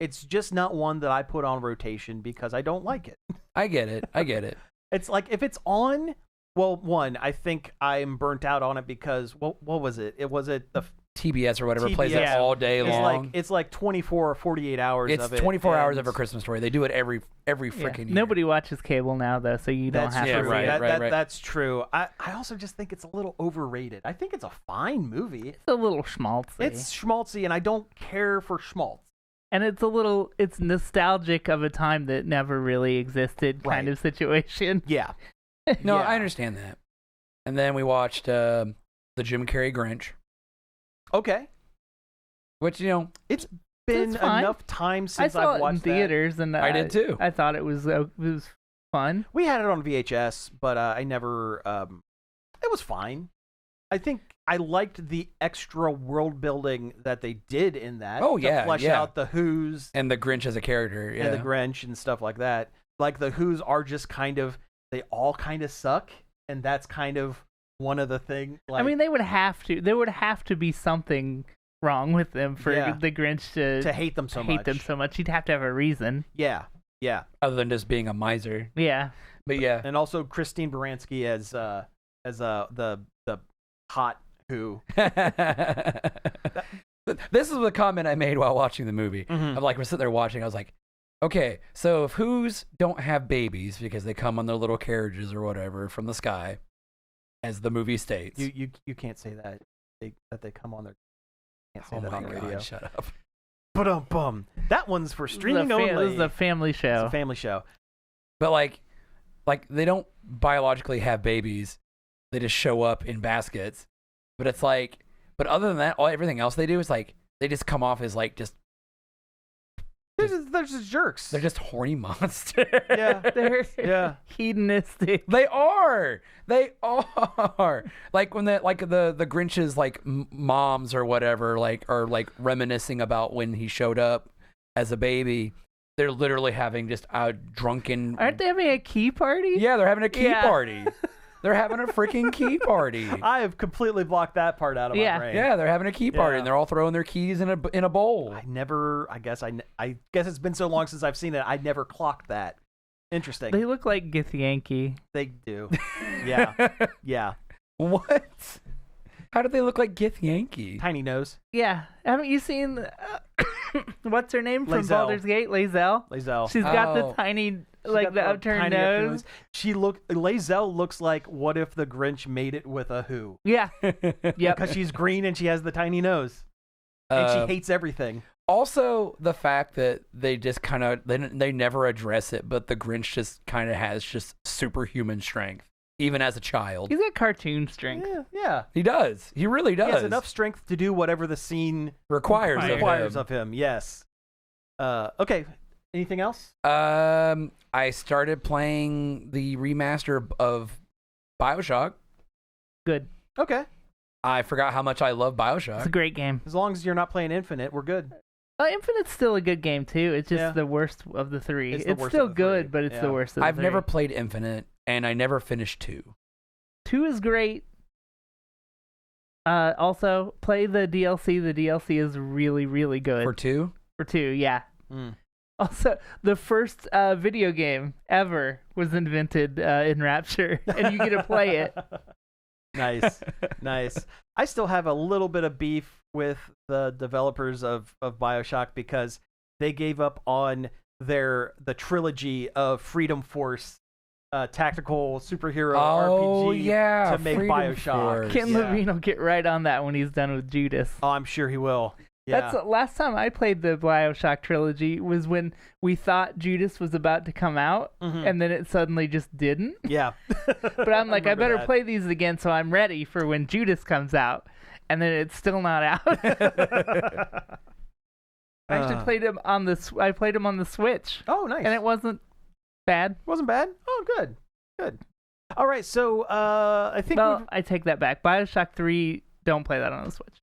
It's just not one that I put on rotation because I don't like it. I get it. It's like if it's on, well, one, I think I'm burnt out on it because what was it? It was the TBS or whatever plays it TBS. all day long. it's like 24 or 48 hours It's of it. 24 hours of and a Christmas Story. They do it every Yeah. freaking year. Nobody watches cable now, though, so you don't That's have Yeah, to true. see right, it. right. That's true. I also just think it's a little overrated. I think it's a fine movie. It's a little schmaltzy. It's schmaltzy, and I don't care for schmaltz. And it's nostalgic of a time that never really existed kind Right. of situation. Yeah. No, Yeah. I understand that. And then we watched the Jim Carrey Grinch, Okay. which It's been It's fine. enough time I since saw I've it in watched that. theaters, and I did too. I thought it was fun. We had it on VHS, but I never. It was fine. I think I liked the extra world building that they did in that. Oh, to yeah, flesh yeah. out the Who's And the Grinch as a character, yeah. and the Grinch and stuff like that. Like the Who's are just kind of, they all kind of suck, and that's kind of one of the things. Like, I mean, they would have to. There would have to be something wrong with them for the Grinch to hate them so much. He'd have to have a reason. Yeah. Other than just being a miser. Yeah. But yeah. And also Christine Baranski as the hot Who. This is the comment I made while watching the movie. Mhm. I'm like, we're sitting there watching. I was like, okay, so if Who's don't have babies because they come on their little carriages or whatever from the sky, as the movie states. You can't say that they come on their. Can't say Oh that my on the God, radio. shut up. But That one's for streaming only. This is a family It's show. a family show. But like they don't biologically have babies. They just show up in baskets. But it's like, but other than that, everything else they do is like, they just come off as like just. They're just jerks. They're just horny monsters. Yeah. They're hedonistic. They are. Like when the Grinch's like moms or whatever are like reminiscing about when he showed up as a baby. They're literally having just a drunken. Aren't they having a key party? Yeah, they're having a key party. They're having a freaking key party. I have completely blocked that part out of my brain. Yeah, they're having a key party, Yeah. and they're all throwing their keys in a bowl. I guess it's been so long since I've seen it. I never clocked that. Interesting. They look like Githyanki. They do. Yeah. Yeah. What? How do they look like Githyanki? Tiny nose. Yeah. Haven't you seen what's her name from Lae'zel. Baldur's Gate? Lae'zel. She's got the Oh. tiny, She's like got the upturned tiny upturned nose. Lae'zel looks like what if the Grinch made it with a Who? Yeah. Yep. Because she's green and she has the tiny nose. And she hates everything. Also, the fact that they just kind of they never address it, but the Grinch just kind of has just superhuman strength, even as a child. He's got cartoon strength. Yeah. He does. He really does. He has enough strength to do whatever the scene requires of him. Yes. Okay. Anything else? I started playing the remaster of BioShock. Good. Okay. I forgot how much I love It's a BioShock. great game. As long as you're not playing Infinite, we're good. Infinite's still a good game too. It's just Yeah. the worst of the three. It's the It's worst still of the good, three. but it's Yeah. the worst of the I've three. never played Infinite, and I never finished 2. 2 is great. Also, play the DLC. The DLC is really, really good. For 2? For 2, yeah. Mm. Also, the first video game ever was invented in Rapture, and you get to play it. Nice. Nice. I still have a little bit of beef with the developers of BioShock because they gave up on the trilogy of Freedom Force tactical superhero RPG to make Freedom BioShock. Force. Ken Yeah. Levine will get right on that when he's done with Judas. Oh, I'm sure he will. Yeah. That's last time I played the BioShock trilogy was when we thought Judas was about to come out, Mhm. and then it suddenly just didn't. Yeah. But I'm like, I remember better that. play these again so I'm ready for when Judas comes out, and then it's still not out. I actually played him on the I played him on the Switch, Oh, nice. and it wasn't bad. wasn't bad. Oh, good. Good. All right, so I think Well, I take that back. BioShock 3, don't play that on the Switch.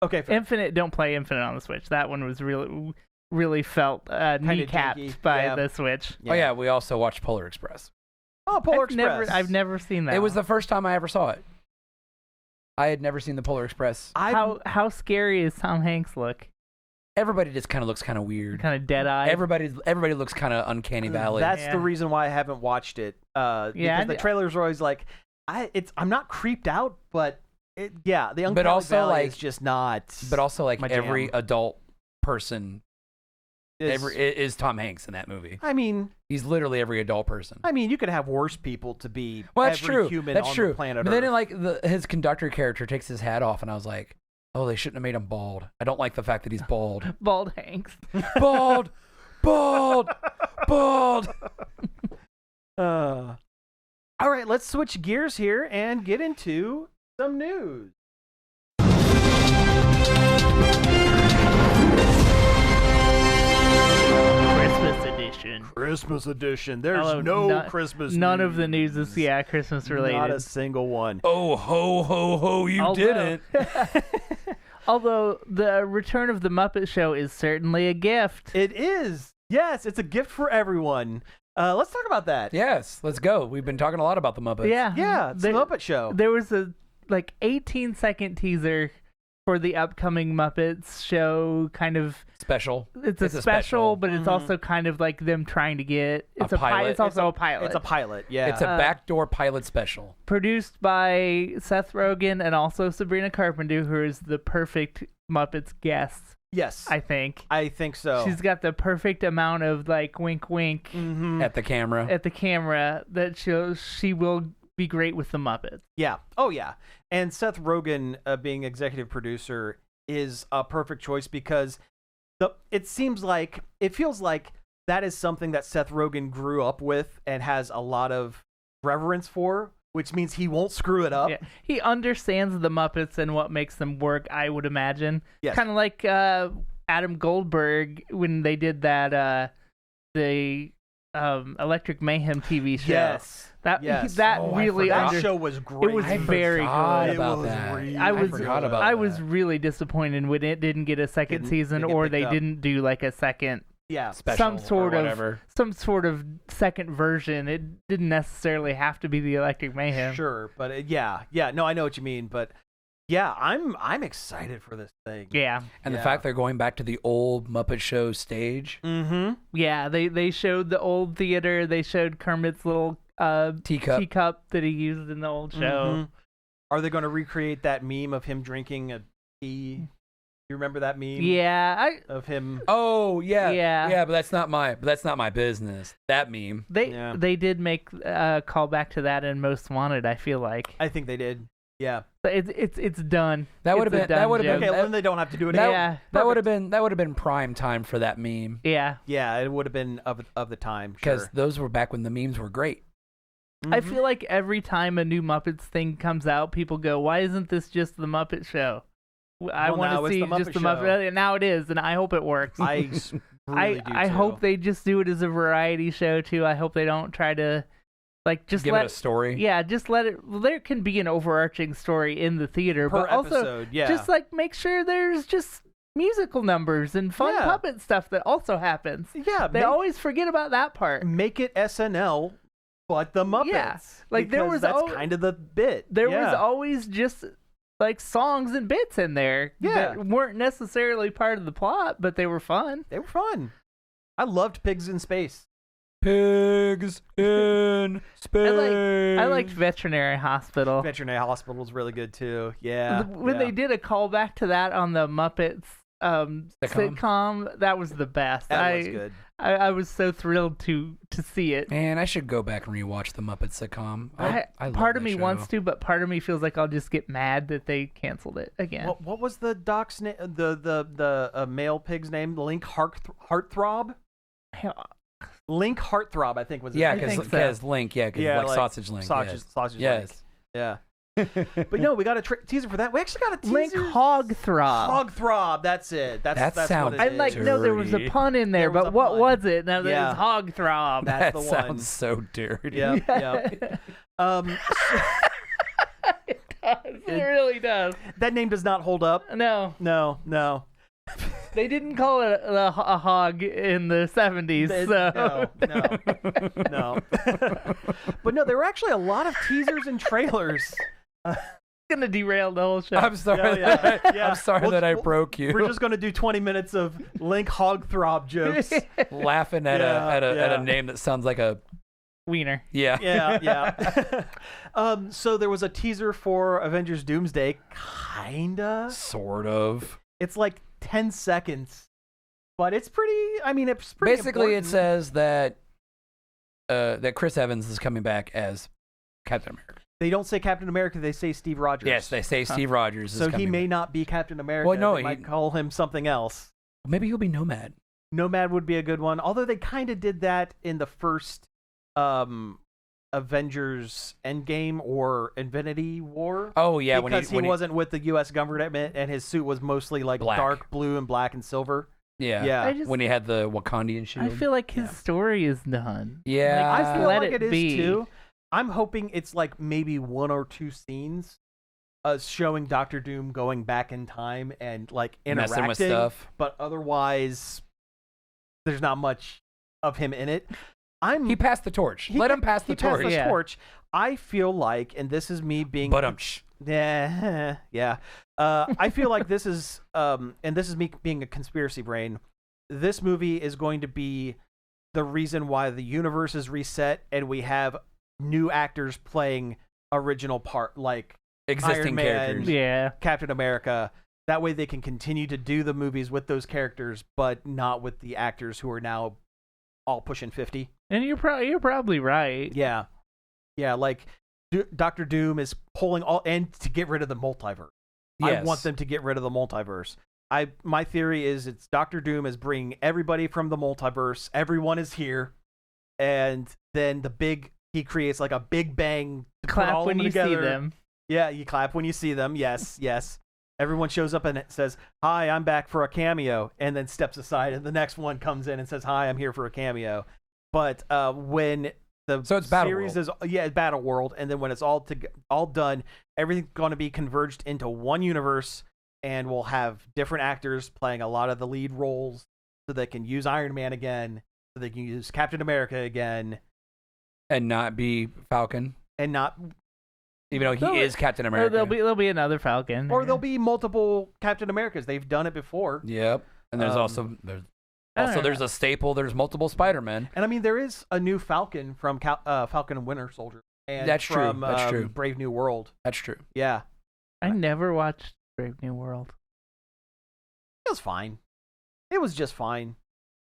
okay. Fair. Infinite, don't play Infinite on the Switch. That one was really felt kneecapped janky, by yeah. the Switch. Oh yeah, we also watched Polar Express. Oh, Polar Express. I've never seen that. It was one. the first time I ever saw it. I had never seen the Polar Express. How scary is Tom Hanks look? Everybody just kind of looks kind of weird. Kind of dead-eyed. Everybody looks kind of uncanny valley. That's Yeah. the reason why I haven't watched it. Because the trailers are always like, I'm not creeped out, but the uncanny also, valley like- is just not. But also, like my every jam. adult person is, is Tom Hanks in that movie. I mean, He's literally every adult person. you could have worse people to be Well, that's every true. human That's on true. the planet But then, Earth. like his conductor character takes his hat off, and I was like, oh, they shouldn't have made him bald. I don't like the fact that he's bald. Bald Hanks. Bald, bald, bald. All right, let's switch gears here and get into some news. Christmas edition. edition. Christmas edition. There's Although no Christmas None news. of the news is Christmas related. Not a single one. Oh, ho, ho, ho, you didn't. Although the return of the Muppet Show is certainly a gift. It is. Yes, it's a gift for everyone. Let's talk about that. Yes, let's go. We've been talking a lot about the Muppets. Yeah, it's the Muppet Show. There was a 18-second teaser for the upcoming Muppets show, kind of Special. It's a special, but it's Mhm. also kind of like them trying to get A pilot. It's also a pilot. It's a pilot, yeah. It's a backdoor pilot special. Produced by Seth Rogen and also Sabrina Carpenter, who is the perfect Muppets guest. Yes. I think so. she's got the perfect amount of like wink wink Mhm. At the camera. at the camera that she will be great with the Muppets. Yeah. Oh, yeah. And Seth Rogen being executive producer is a perfect choice because it feels like that is something that Seth Rogen grew up with and has a lot of reverence for, which means he won't screw it up. Yeah. He understands the Muppets and what makes them work, I would imagine. Yes. Kind of like Adam Goldberg when they did that the Electric Mayhem TV show. Yes. That Oh, I really forgot. That show was great. It was I very forgot good. about It was that. really I forgot about I that. was really disappointed when it didn't get a second Didn't season, get or picked they up. didn't do like a second Yeah. Special some sort or of whatever. second version. It didn't necessarily have to be the Electric Mayhem. Sure, but yeah. No, I know what you mean, but yeah, I'm excited for this thing. Yeah. And the Yeah. fact they're going back to the old Muppet Show stage. Mm-hmm. Yeah, they showed the old theater. They showed Kermit's little Teacup. that he used in the old show. Mhm. Are they going to recreate that meme of him drinking a tea? You remember that meme? Yeah, Of him. Oh yeah. Yeah. But that's not my business. That meme. they did make a call back to that in Most Wanted. I feel like I think they did. Yeah. but it's done. That would It's a have been. That done would have joke. been. Okay, well, then they don't have to do it That, again. that would have been. That would have been prime time for that meme. Yeah. Yeah, it would have been of the time. Because Sure. those were back when the memes were great. I Mhm. feel like every time a new Muppets thing comes out, people go, "Why isn't this just the Muppet Show?" I Well, want now to it's see the just Muppet the Show. Muppet. Now it is, and I hope it works. I really do I too. hope they just do it as a variety show too. I hope they don't try to like just Give let it a story. yeah, just let it. Well, there can be an overarching story in the theater, per but also episode. Yeah. just like make sure there's just musical numbers and fun Yeah. puppet stuff that also happens. yeah. They always forget about that part. make it SNL, but the Muppets. Yeah, like, there because was that's al- kind of the bit. There yeah. was always just like songs and bits in there Yeah. that weren't necessarily part of the plot, but they were fun. They were fun. I loved Pigs in Space. Pigs in space. I liked Veterinary Hospital. Veterinary Hospital was really good too. Yeah. When they did a callback to that on the Muppets sitcom, that was the best. That was good. I was so thrilled to see it. Man, I should go back and rewatch the Muppet sitcom. I love Part of that me show. wants to, but part of me feels like I'll just get mad that they canceled it again. What was the doc's name? The male pig's name? Link Heartthrob. Link Heartthrob, I think was his Yeah, name. because Link, because like Sausage Link. Sausage yes. Link. Yeah. But no, we got a teaser for that. We actually got a teaser. Link Hogthrob. Hogthrob. That's it. That's sounds what it I like is. no, there was a dirty. pun in there, There was but a what pun. was it? No, Yeah. it was Hogthrob. That's That the one. sounds so dirty. Yep. Yep. It does. It really does. That name does not hold up. No, No. they didn't call it a hog in the 70s. So. No. But no, there were actually a lot of teasers and trailers. Gonna derail the whole show. I'm sorry. Yeah. I'm sorry that I broke you. We're just gonna do 20 minutes of Link Hogthrob jokes. laughing at Yeah. a name that sounds like a Wiener. yeah. Yeah. So there was a teaser for Avengers Doomsday, kinda. Sort of. It's like 10 seconds, but it's pretty. I mean, it's pretty. Basically, important. it says that Chris Evans is coming back as Captain America. They don't say Captain America. They say Steve Rogers. Yes, they say Steve Rogers is So coming he may back. not be Captain America. Well, no, they might call him something else. Maybe he'll be Nomad. Nomad would be a good one. Although they kind of did that in the first Avengers Endgame or Infinity War. Oh yeah, because he wasn't with the U.S. government and his suit was mostly like Black. dark blue and black and silver. Yeah. Yeah. I just, When he had the Wakandian shield. I feel like his story is done. Yeah. Like, I feel let like it it is be. too. I'm hoping it's like maybe 1 or 2 scenes showing Doctor Doom going back in time and like interacting messing with stuff. but otherwise there's not much of him in it. He passed the torch. Let him pass the he passed torch. Yeah. torch. I feel like, and this is me being yeah. I feel like this is and this is me being a conspiracy brain. This movie is going to be the reason why the universe is reset and we have new actors playing original part, like Existing Iron Man, characters. Yeah. Captain America. That way they can continue to do the movies with those characters, but not with the actors who are now all pushing 50. And you're probably right. Yeah. Yeah, like Doctor Doom is pulling all and to get rid of the multiverse. Yes. I want them to get rid of the multiverse. My theory is it's Doctor Doom is bringing everybody from the multiverse. Everyone is here, and then he creates like a big bang to put Clap all when of them you together. see them. Yeah, you clap when you see them. Yes, yes. Everyone shows up and it says, "Hi, I'm back for a cameo," and then steps aside, and the next one comes in and says, "Hi, I'm here for a cameo." But when the So it's Battle series World. it's Battle World, and then when it's all done, everything's going to be converged into one universe, and we'll have different actors playing a lot of the lead roles, so they can use Iron Man again, so they can use Captain America again, And not be Falcon. and not, Even though he No, is Captain Or America. there'll be another Falcon. or there'll be multiple Captain Americas. They've done it before. Yep. And there's Um, I don't there's know. a staple. There's multiple Spider-Men. And I mean, there is a new Falcon from Falcon and Winter Soldier. And That's true, from, that's true. Brave New World. That's true. Yeah. I never watched Brave New World. It was fine. It was just fine.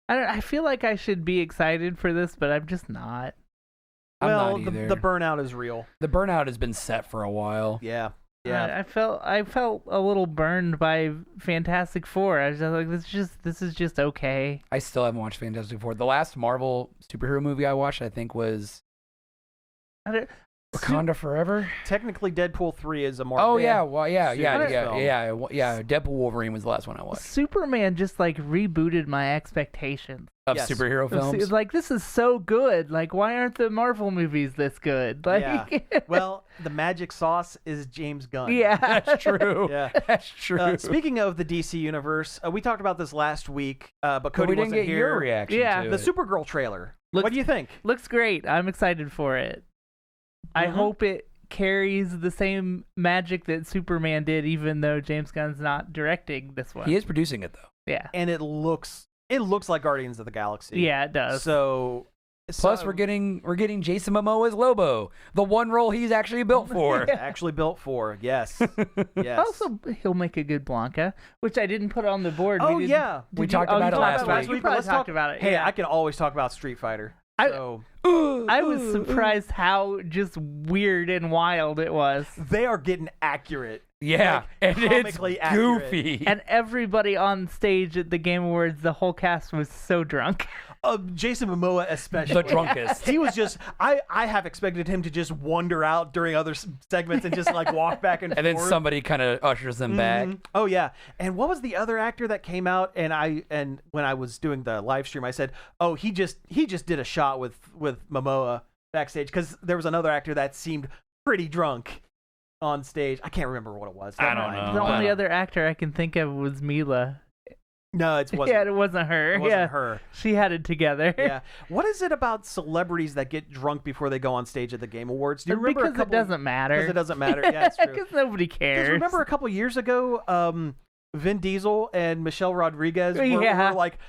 I feel like I should be excited for this, but I'm just not. I'm well, not either. the burnout is real. The burnout has been set for a while. Yeah. Yeah. I felt a little burned by Fantastic Four. I was just like, this is just okay. I still haven't watched Fantastic Four. The last Marvel superhero movie I watched, I think, was I don't- Wakanda Forever. Technically, Deadpool 3 is a Marvel. Oh yeah, well yeah. film. Deadpool Wolverine was the last one I watched Superman just like rebooted my expectations. of Yes. superhero It's films. like, this is so good. Like, why aren't the Marvel movies this good? Like, Yeah. Well, the magic sauce is James Gunn. yeah. That's true. Yeah. That's true. Speaking of the DC universe, we talked about this last week, but But Cody we didn't wasn't get here. your reaction. Yeah. to The it. Supergirl trailer. Looks- What do you think? Looks great. I'm excited for it. I Mhm. hope it carries the same magic that Superman did, even though James Gunn's not directing this one. He is producing it though. Yeah. And it looks like Guardians of the Galaxy. Yeah, it does. So Plus, we're getting Jason Momoa as Lobo, the one role he's actually built for. actually built for. Yes. Yes. Also, he'll make a good Blanca, which I didn't put on the board. Oh, didn't- yeah. We did you- talked oh, about you it talked last about week. You but probably let's talked talk about it. Hey, yeah. I can always talk about Street Fighter. I- So I was surprised how just weird and wild it was. they are getting accurate. Yeah, Like, and it's comically accurate. goofy. And everybody on stage at the Game Awards, the whole cast was so drunk. Jason Momoa especially. The drunkest. He was just. I have expected him to just wander out during other segments and just like walk back and And then forth. somebody kind of ushers them back. Mhm. Oh yeah. And what was the other actor that came out? And when I was doing the live stream, I said, "Oh, he just did a shot with Momoa backstage," because there was another actor that seemed pretty drunk on stage. I can't remember what it was. I Never don't mind. know. The Oh, only wow. other actor I can think of was Mila. No, it wasn't. Yeah, it wasn't her. It wasn't yeah, her. she had it together. Yeah. What is it about celebrities that get drunk before they go on stage at the Game Awards? Do you remember because it doesn't matter. Because it doesn't matter. Yeah, it's true. Because nobody Because cares. remember a couple years ago, Vin Diesel and Michelle Rodriguez were like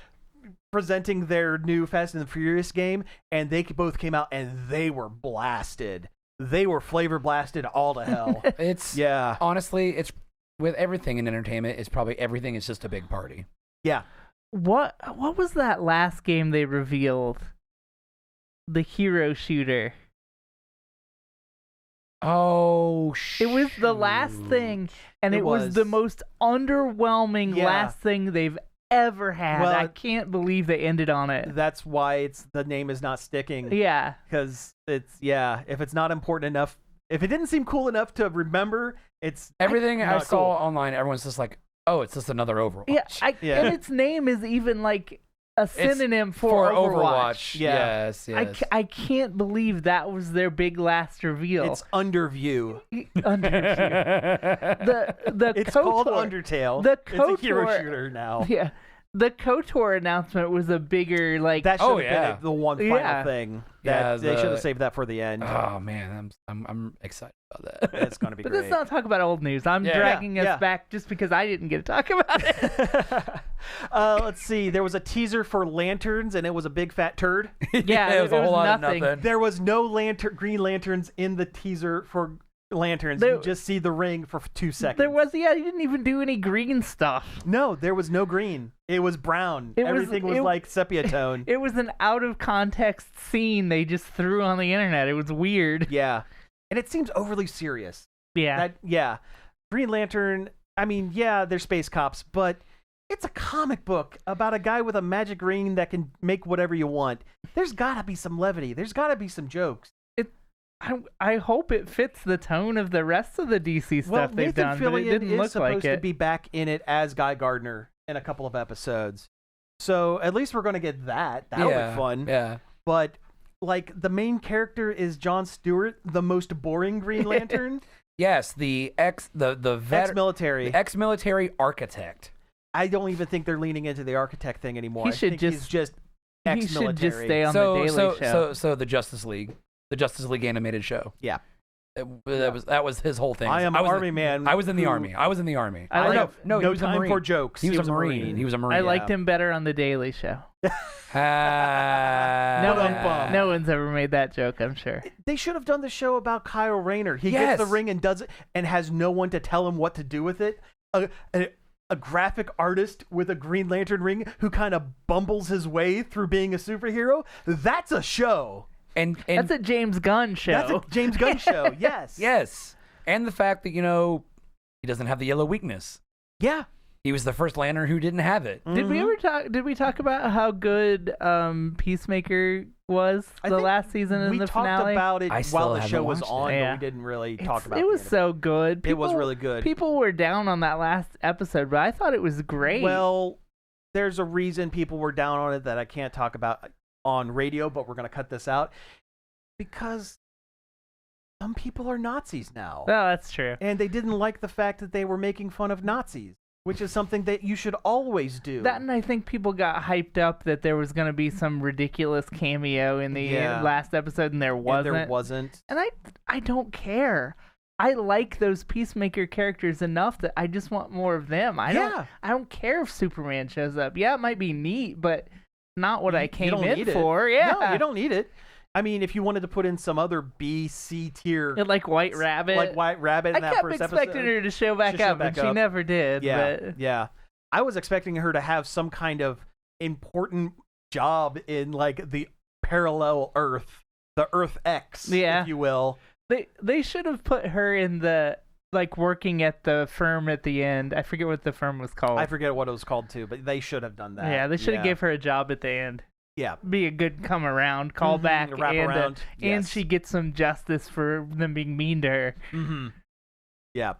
presenting their new Fast and the Furious game, and they both came out and they were blasted. They were flavor blasted all to hell. It's Yeah. honestly, it's with everything in entertainment. It's probably everything is just a big party. Yeah. What was that last game they revealed? The hero shooter. Oh, It was the last thing, and It it was the was. most underwhelming Yeah. last thing they've ever had. Well, I can't believe they ended on it. That's why the name is not sticking. Yeah. Because if it's not important enough, if it didn't seem cool enough to remember, it's Everything I not saw cool. online, everyone's just like, Oh, it's just another Overwatch. Yeah, and its name is even like a synonym for Overwatch. Yeah. Yes. I can't believe that was their big last reveal. It's Underview. It's called Undertale. The it's a hero shooter now. Yeah. The KOTOR announcement was a bigger that should have been the one final thing. That they should have saved that for the end. Oh man, I'm excited about that. It's gonna be but great. let's not talk about old news. I'm dragging us back just because I didn't get to talk about it. Let's see. There was a teaser for Lanterns, and it was a big fat turd. Yeah, it was a whole lot nothing. of nothing. There was no Green Lanterns in the teaser for Lanterns. You just see the ring for 2 seconds. There was, he didn't even do any green stuff. No, there was no green. It was brown. Everything was like sepia tone. It was an out of context scene they just threw on the internet. It was weird. Yeah. And it seems overly serious. Yeah. Green Lantern, I mean, they're space cops, but it's a comic book about a guy with a magic ring that can make whatever you want. There's got to be some levity. There's got to be some jokes. I hope it fits the tone of the rest of the DC stuff they've done, but it didn't look like it. is supposed to be back in it as Guy Gardner in a couple of episodes. So at least we're going to get that. That'll be fun. Yeah. But, like, the main character is Jon Stewart, the most boring Green Lantern. Yes, the ex-military. The ex-military architect. I don't even think they're leaning into the architect thing anymore. He's just ex-military. He should just stay on the Daily Show. So the Justice League. The Justice League animated show. Yeah. That was his whole thing. I am an army man. I was in the army. He was no a time Marine. for jokes. He was a Marine. He was a Marine. I liked him better on the Daily Show. No no one's ever made that joke, I'm sure. They should have done the show about Kyle Rayner. He gets the ring and does it and has no one to tell him what to do with it. A graphic artist with a Green Lantern ring who kind of bumbles his way through being a superhero. That's a show. And that's a James Gunn show. That's a James Gunn show. Yes. Yes. And the fact that, he doesn't have the yellow weakness. Yeah. He was the first Lantern who didn't have it. Mm-hmm. Did we talk about how good Peacemaker was last season in the finale? We talked about it while the show was on, but we didn't really talk about it. It was so good. It was really good. People were down on that last episode, but I thought it was great. Well, there's a reason people were down on it that I can't talk about on radio, but we're going to cut this out because some people are Nazis now. Oh, that's true. And they didn't like the fact that they were making fun of Nazis, which is something that you should always do. That, and I think people got hyped up that there was going to be some ridiculous cameo in the last episode, and there wasn't. And there wasn't. And I don't care. I like those Peacemaker characters enough that I just want more of them. I don't care if Superman shows up. Yeah, it might be neat, but not what I came in for. Yeah. No, you don't need it. I mean, if you wanted to put in some other B, C tier. Like White Rabbit. In that first episode. I kept expecting her to show back up, and she never did. Yeah. I was expecting her to have some kind of important job in, like, the parallel Earth. The Earth X, if you will. They should have put her in the, like, working at the firm at the end. I forget what the firm was called. I forget what it was called, too, but they should have done that. Yeah, they should have gave her a job at the end. Yeah. Be a good come around, call back, and she gets some justice for them being mean to her. Mm-hmm. Yeah.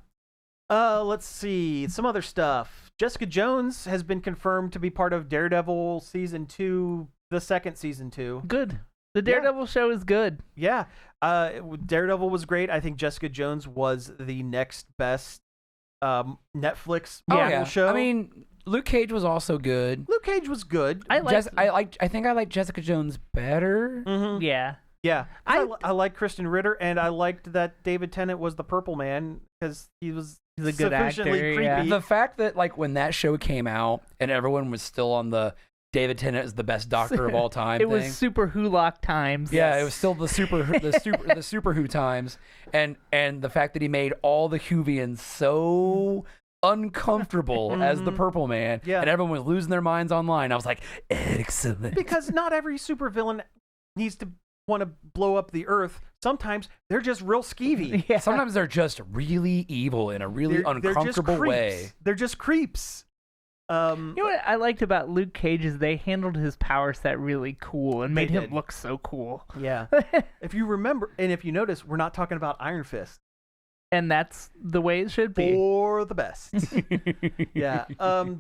Let's see. Some other stuff. Jessica Jones has been confirmed to be part of Daredevil Season 2, the second Season 2. Good. The Daredevil show is good. Yeah. Daredevil was great. I think Jessica Jones was the next best Netflix show. I mean, Luke Cage was also good. Luke Cage was good. I think I like Jessica Jones better. Mm-hmm. Yeah. Yeah. I like Kristen Ritter, and I liked that David Tennant was the Purple Man because he's a good actor. Creepy. Yeah. The fact that, like, when that show came out and everyone was still on the David Tennant is the best doctor of all time it was Super Who-Lock times. Yeah, it was still the Super Who times, and the fact that he made all the Whovians so uncomfortable as the Purple Man, and everyone was losing their minds online. I was like, excellent. Because not every supervillain needs to want to blow up the Earth. Sometimes they're just real skeevy. Yeah. Sometimes they're just really evil in a really uncomfortable way. They're just creeps. You know what I liked about Luke Cage is they handled his power set really cool and made him look so cool. Yeah. If you remember, and if you notice, we're not talking about Iron Fist. And that's the way it should be. For the best. Yeah.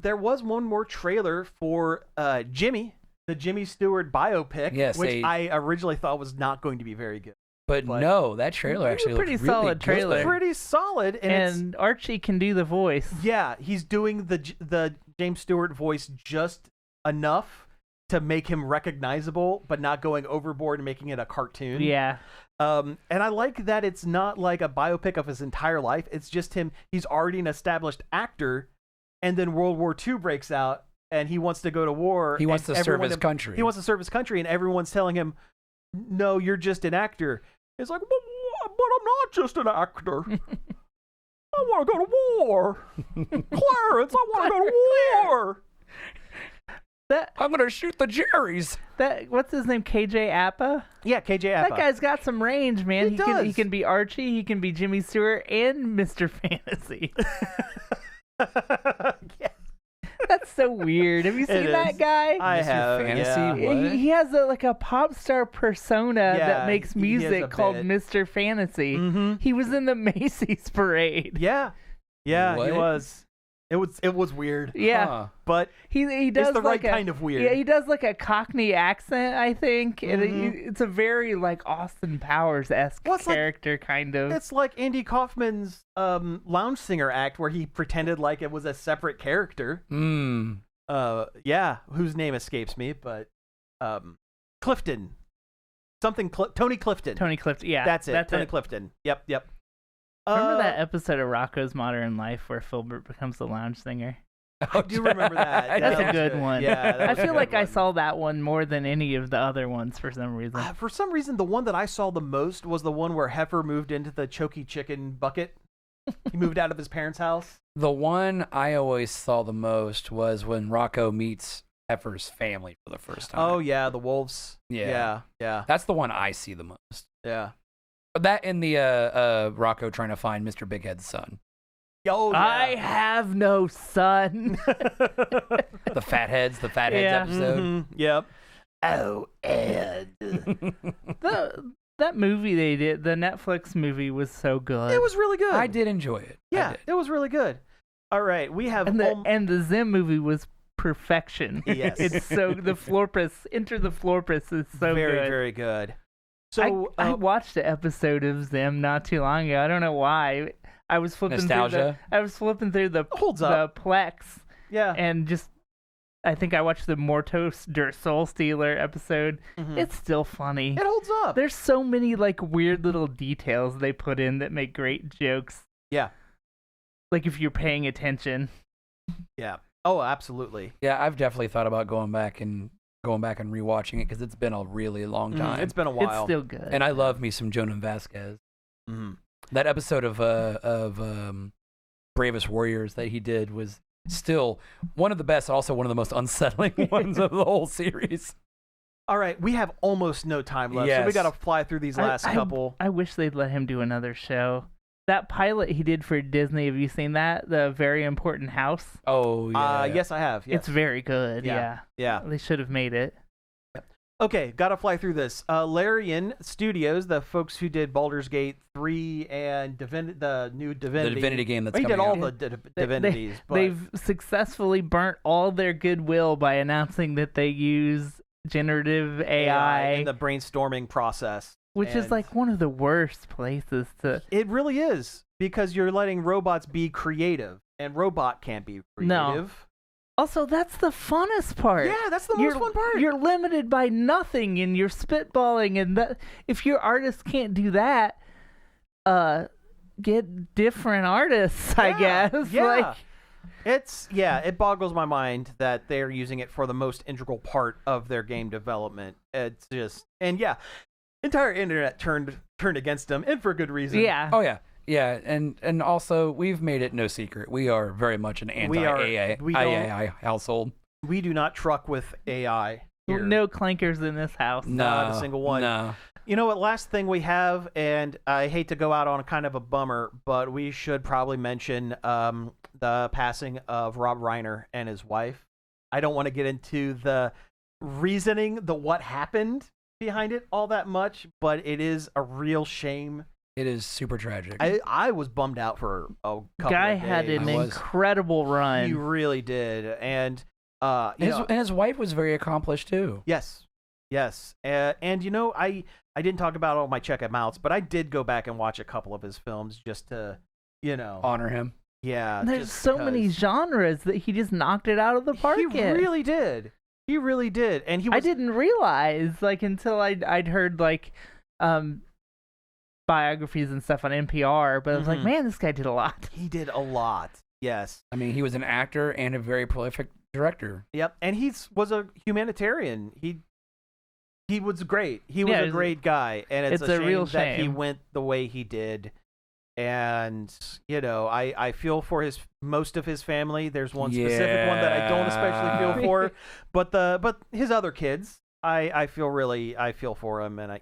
There was one more trailer for Jimmy, the Jimmy Stewart biopic, Yes, which I originally thought was not going to be very good. But no, that trailer It was a actually pretty looked really solid good. trailer. Pretty solid. And Archie can do the voice. Yeah, he's doing the James Stewart voice just enough to make him recognizable, but not going overboard and making it a cartoon. Yeah. And I like that it's not like a biopic of his entire life. It's just him. He's already an established actor, and then World War II breaks out, and he wants to go to war. He wants to serve his country. He wants to serve his country, and everyone's telling him, "No, you're just an actor." It's like, but I'm not just an actor. I want to go to war. Clarence, I want to go to war. I'm gonna shoot the Jerrys. What's his name? KJ Appa? Yeah, KJ Appa. That guy's got some range, man. He He does. can be Archie, he can be Jimmy Stewart, and Mr. Fantasy. Yeah. That's so weird. Have you seen that is. guy? I Mr. have. Fantasy? Yeah. What? He has like a pop star persona that makes he has music a called bit. Mr. Fantasy. Mm-hmm. He was in the Macy's parade. Yeah. Yeah, What? he was. It was weird. Yeah. Huh. But He does it's the right like kind of weird. Yeah, he does like a Cockney accent, I think. And Mhm. it's a very like Austin Powers-esque Well, it's like- character, kind of. It's like Andy Kaufman's lounge singer act where he pretended like it was a separate character. Yeah, whose name escapes me, but Clifton. Tony Clifton. Tony Clifton, yeah. That's it. Tony Clifton. Yep. Remember that episode of Rocko's Modern Life where Filbert becomes the lounge singer? I do remember that. That's That a was good one. Yeah, that I was a feel good like I one. saw that one more than any of the other ones for some reason. For some reason, the one that I saw the most was the one where Heifer moved into the choky chicken bucket. He moved out of his parents' house. The one I always saw the most was when Rocco meets Heifer's family for the first time. Oh yeah, the wolves. Yeah. Yeah. That's the one I see the most. Yeah. But that and the Rocco trying to find Mr. Bighead's son. Oh, yeah. I have no son. The Fatheads Yeah. episode. Mhm. Yep. Oh, Ed. That movie they did, the Netflix movie, was so good. It was really good. I did enjoy it. I Yeah, did. it was really good. All right, we have and the Zim movie was perfection. Yes. It's so Enter the Florpus is so very, good. very good. So I watched an episode of Zim not too long ago. I don't know why. I was flipping Nostalgia? through the Holds up. the Plex, yeah, and just I think I watched the Mortos Der Soul Stealer episode. Mhm. It's still funny. it holds up. There's so many like weird little details they put in that make great jokes. Yeah. Like if you're paying attention. Yeah. Oh, absolutely. Yeah, I've definitely thought about going back and rewatching it because it's been a really long time. It's been a while. It's still good. And I love me some Jonan Vasquez. Mhm. That episode of Bravest Warriors that he did was still one of the best, also one of the most unsettling ones of the whole series. All right, we have almost no time left, so we Yes. got to fly through these last couple. I wish they'd let him do another show. That pilot he did for Disney, have you seen that? The Very Important House? Oh, yeah. Yes, I have. Yes. It's very good, Yeah. yeah. Yeah. They should have made it. Okay, gotta fly through this. Larian Studios, the folks who did Baldur's Gate 3 and the new Divinity. The Divinity game that's Well, he did coming all out. the They- Divinities. but They've successfully burnt all their goodwill by announcing that they use generative AI, in the brainstorming process. which is and- like one of the worst places to. It really is, because you're letting robots be creative, and robot can't be No. creative. Also, that's the funnest part. Yeah, that's the most fun part. You're limited by nothing, and you're spitballing, and that if your artist can't do that, get different artists, I guess. Yeah. Like, It boggles my mind that they're using it for the most integral part of their game development. It's just, and yeah, entire internet turned against them, and for good reason. yeah. Oh, yeah. Yeah, and also, we've made it no secret. We are very much an anti-AI household. We do not truck with AI here. No clankers in this house. Not a single one. No. You know what? Last thing we have, and I hate to go out on a kind of a bummer, but we should probably mention the passing of Rob Reiner and his wife. I don't want to get into the reasoning, what happened behind it all that much, but it is a real shame It is super tragic. I was bummed out for a couple Guy of days. had an incredible run. He really did, and his wife was very accomplished too. Yes, and you know, I didn't talk about all my check outs, but I did go back and watch a couple of his films just to, honor him. Yeah, there's so many genres that he just knocked it out of the park. He really did. He really did, and he. I didn't realize until I'd heard biographies and stuff on NPR, but I was like, man, this guy did a lot. He did a lot. Yes. I mean, he was an actor and a very prolific director. Yep, and he was a humanitarian. He was great. He was a great guy, and it's a real shame that he went the way he did. And I feel for most of his family. There's one specific one that I don't especially feel for, but his other kids, I feel for him, and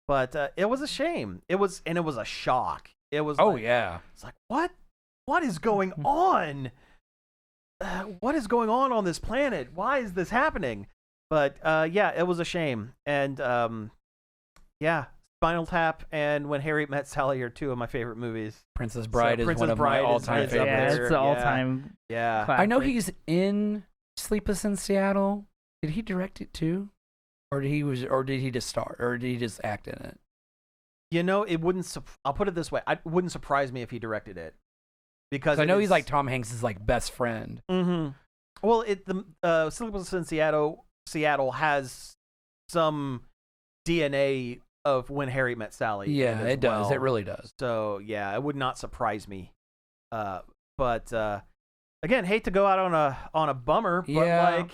but it was a shame. It was a shock. It was. Oh yeah. It's like what is going on? What is going on this planet? Why is this happening? But yeah, it was a shame, and yeah. Spinal Tap and When Harry Met Sally are two of my favorite movies. Princess Bride is one of my all-time favorites. Yeah, it's the all-time. Yeah. Classic. I know he's in Sleepless in Seattle. Did he direct it too, or did he just star, or did he just act in it? It wouldn't. I'll put it this way: it wouldn't surprise me if he directed it, because I know he's like Tom Hanks' best friend. Mm-hmm. Well, the Sleepless in Seattle has some DNA of When Harry Met Sally. Yeah, it does. It really does. So yeah, it would not surprise me. But again, hate to go out on a bummer, but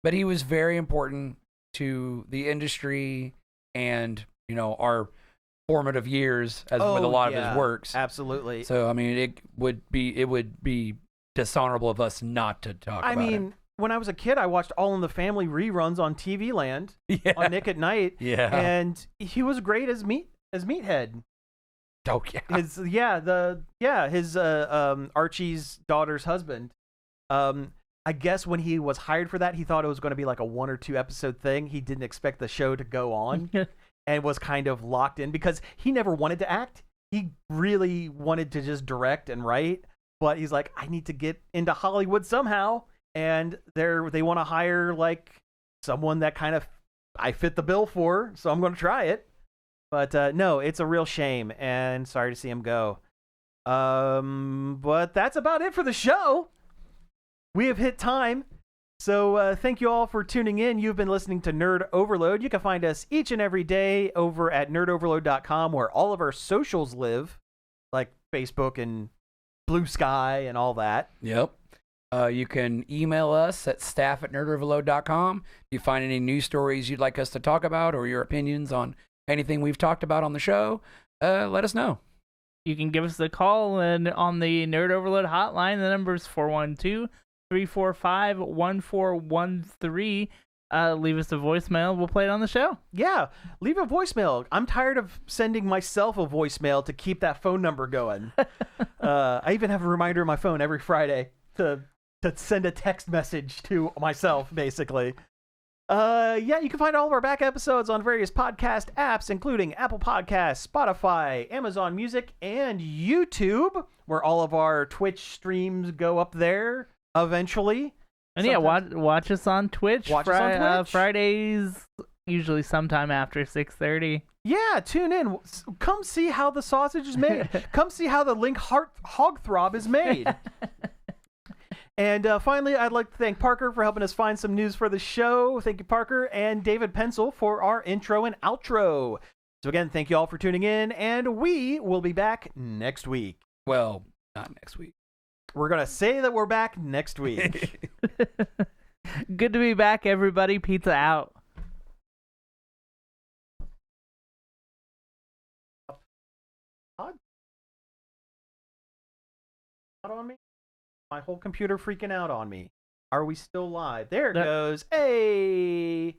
but he was very important to the industry and our formative years with a lot of his works. Absolutely. So I mean, it would be dishonorable of us not to talk about it. When I was a kid, I watched All in the Family reruns on TV Land on Nick at Night. Yeah, and he was great as Meathead. Oh yeah, his Archie's daughter's husband. I guess when he was hired for that, he thought it was going to be like a 1 or 2 episode thing. He didn't expect the show to go on, and was kind of locked in because he never wanted to act. He really wanted to just direct and write, but he's like, I need to get into Hollywood somehow. And they want to hire someone that kind of I fit the bill for, so I'm going to try it. But no, it's a real shame, and sorry to see him go. But that's about it for the show. We have hit time. So thank you all for tuning in. You've been listening to Nerd Overload. You can find us each and every day over at nerdoverload.com, where all of our socials live, like Facebook and Blue Sky and all that. Yep. You can email us at staff@nerdoverload.com. If you find any news stories you'd like us to talk about or your opinions on anything we've talked about on the show, let us know. You can give us a call on the Nerd Overload hotline. The number is 412-345-1413. Leave us a voicemail. We'll play it on the show. Yeah, leave a voicemail. I'm tired of sending myself a voicemail to keep that phone number going. I even have a reminder on my phone every Friday to send a text message to myself, basically. Yeah, you can find all of our back episodes on various podcast apps, including Apple Podcasts, Spotify, Amazon Music, and YouTube, where all of our Twitch streams go up there eventually. And watch us on Twitch. Watch us on Twitch. Fridays, usually sometime after 6:30. Yeah, tune in. Come see how the sausage is made. Come see how the Link Hog Throb is made. And finally, I'd like to thank Parker for helping us find some news for the show. Thank you, Parker, and David Pencil for our intro and outro. So again, thank you all for tuning in, and we will be back next week. Well, not next week. We're going to say that we're back next week. Good to be back, everybody. Pizza out. Out on me? My whole computer freaking out on me. Are we still live? There it goes. Hey!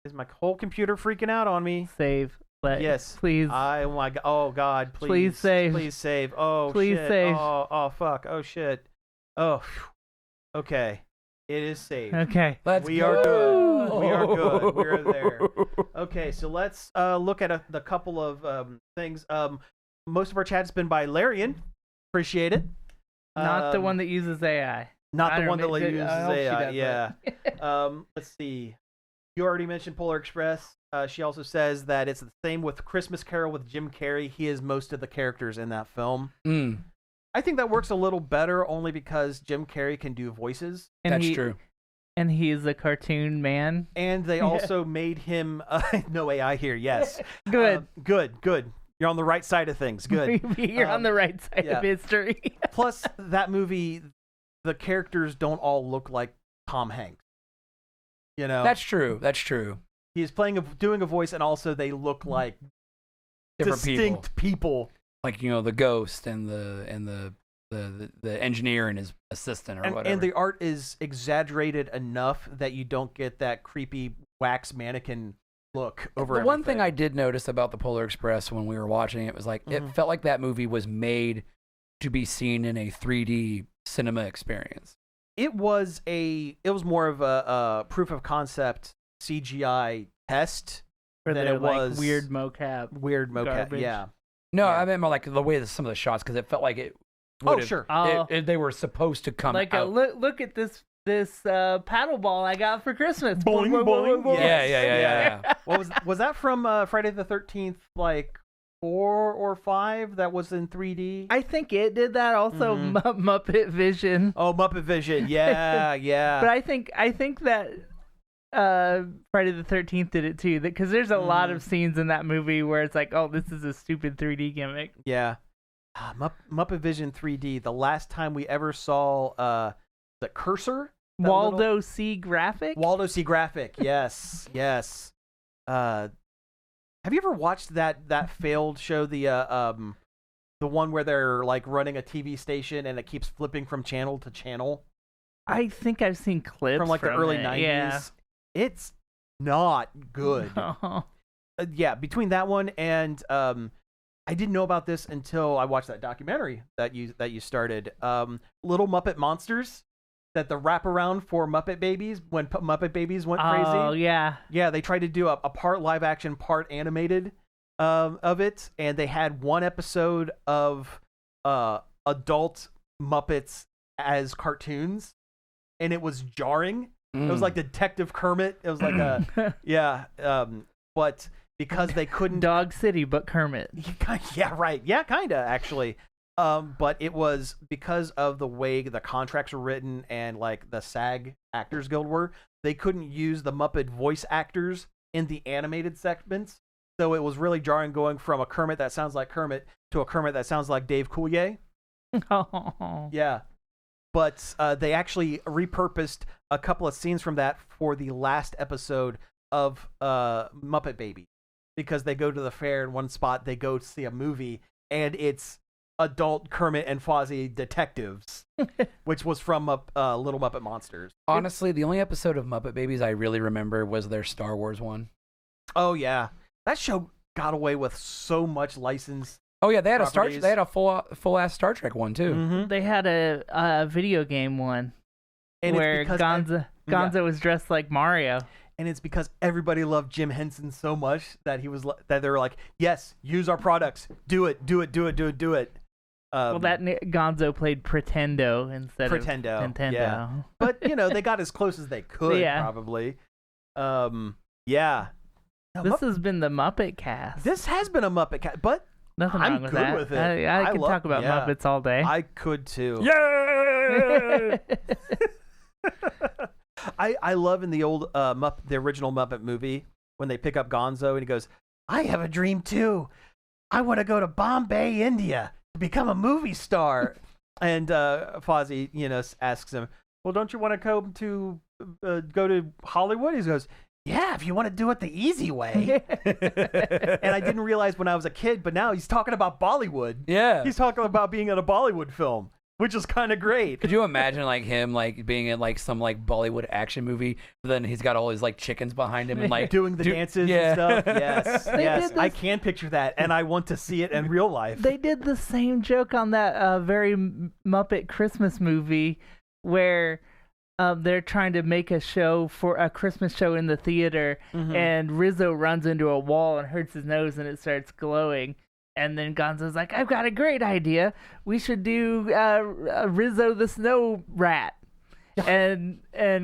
Is my whole computer freaking out on me? Save. Yes. Please. Oh, God. Please. Please save. Please save. Oh, please shit. Save. Oh, fuck. Oh, shit. Oh, okay. It is saved. Okay. We are good. We are good. We're there. Okay, so let's look at the couple of things. Most of our chat has been by Larian. Appreciate it. Not the one that uses AI. Not the one that uses I hope she AI. does Yeah. Let's see. You already mentioned Polar Express. She also says that it's the same with Christmas Carol with Jim Carrey. He is most of the characters in that film. I think that works a little better only because Jim Carrey can do voices. That's true. And he is a cartoon man. And they also made him no AI here. Yes. Good. Good. You're on the right side of things. Good. You're on the right side of history. Plus, that movie, the characters don't all look like Tom Hanks. You know, That's true. he's doing a voice, and also they look like Different distinct people. Like, you know, the ghost and the engineer and his assistant or whatever. And the art is exaggerated enough that you don't get that creepy wax mannequin look over the one thing I did notice about the Polar Express when we were watching it was like it felt like that movie was made to be seen in a 3D cinema experience. It was more of a proof of concept CGI test than it was weird mocap. Garbage. Yeah. No, Yeah. I meant more like the way that some of the shots, because it felt like it. Sure. They were supposed to come like out. Look at this paddle ball I got for Christmas. Boing, boing. Yeah. What was that from Friday the 13th? Like 4 or 5 that was in 3D. I think it did that. Also, Muppet Vision. Oh, Muppet Vision. Yeah. But I think that Friday the 13th did it too. Because there's a lot of scenes in that movie where it's like, oh, this is a stupid 3D gimmick. Yeah. Muppet Vision 3D. The last time we ever saw the cursor. Waldo C. Graphic. Yes. Have you ever watched that failed show, the one where they're like running a TV station and it keeps flipping from channel to channel? I think I've seen clips from like the early 90s. Yeah. It's not good. Between that one and I didn't know about this until I watched that documentary that you started. Little Muppet Monsters, that the wraparound for Muppet Babies when Muppet Babies went crazy. Oh yeah. Yeah, they tried to do a part live action, part animated of it, and they had one episode of adult Muppets as cartoons, and it was jarring. It was like Detective Kermit. It was like but because they couldn't Dog City, but Kermit. Yeah, right. Yeah, kinda actually. But it was because of the way the contracts were written and like the SAG Actors Guild were, they couldn't use the Muppet voice actors in the animated segments. So it was really jarring going from a Kermit that sounds like Kermit to a Kermit that sounds like Dave Coulier. Oh. Yeah. But they actually repurposed a couple of scenes from that for the last episode of Muppet Baby, because they go to the fair in one spot, they go see a movie, and it's adult Kermit and Fozzie detectives, which was from Little Muppet Monsters. Honestly, the only episode of Muppet Babies I really remember was their Star Wars one. Oh yeah, that show got away with so much license. Oh yeah, they had properties. They had a full ass Star Trek one too. Mm-hmm. They had a video game one And where it's because Gonzo was dressed like Mario. And it's because everybody loved Jim Henson so much that that they were like, yes, use our products, do it. Well, that Gonzo played Pretendo instead of Nintendo. Yeah. But they got as close as they could, probably. Yeah. This has been the Muppet Cast. This has been a Muppet Cast, but nothing I'm wrong with good that. with it. I could talk about Muppets all day. I could too. Yay! I love in the old the original Muppet movie when they pick up Gonzo and he goes, I have a dream too. I want to go to Bombay, India to become a movie star. And Fozzie, asks him, well, don't you want to go to Hollywood? He goes, yeah, if you want to do it the easy way. And I didn't realize when I was a kid, but now he's talking about Bollywood. Yeah. He's talking about being in a Bollywood film, which is kind of great. Could you imagine like him like being in like some like Bollywood action movie, but then he's got all his like chickens behind him and like doing the dances and stuff? Yes. This... I can picture that, and I want to see it in real life. They did the same joke on that very Muppet Christmas movie where they're trying to make a show for a Christmas show in the theater, and Rizzo runs into a wall and hurts his nose, and it starts glowing. And then Gonzo's like, "I've got a great idea. We should do Rizzo the Snow Rat." and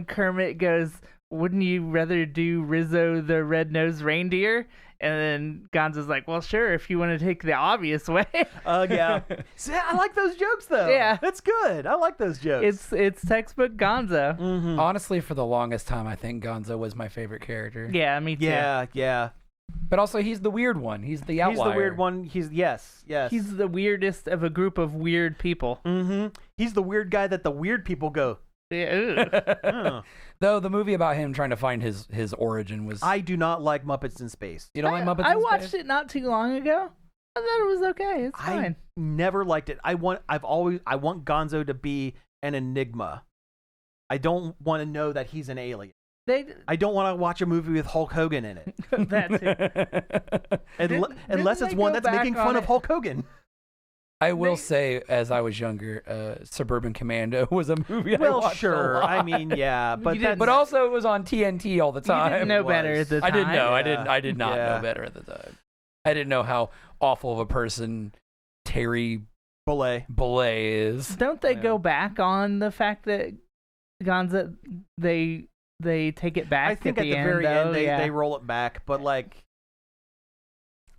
Kermit goes, "Wouldn't you rather do Rizzo the Red-Nosed Reindeer?" And then Gonzo's like, "Well, sure, if you want to take the obvious way." Yeah. See, I like those jokes, though. Yeah. That's good. I like those jokes. It's textbook Gonzo. Honestly, for the longest time, I think Gonzo was my favorite character. Yeah, me too. Yeah. But also, he's the weird one. He's the outlier. He's the weird one. Yes. He's the weirdest of a group of weird people. He's the weird guy that the weird people go, Yeah, oh. Though the movie about him trying to find his origin was... I do not like Muppets in Space. You don't like Muppets I in watched Space? it not too long ago. I thought it was okay. It's fine. I never liked it. I want Gonzo to be an enigma. I don't want to know that he's an alien. I don't want to watch a movie with Hulk Hogan in it. That too. Unless it's one that's making fun of Hulk Hogan. I will say, as I was younger, Suburban Commando was a movie I Well, watched a sure. lot. I mean, yeah, But also it was on TNT all the time. You didn't know It better was. at the time. I didn't know. Yeah. I did not Yeah. know better at the time. I didn't know how awful of a person Terry Belay. is. Don't they Yeah. go back on the fact that Gonzo they take it back? I think at the end, very though? end Yeah. they roll it back, but like,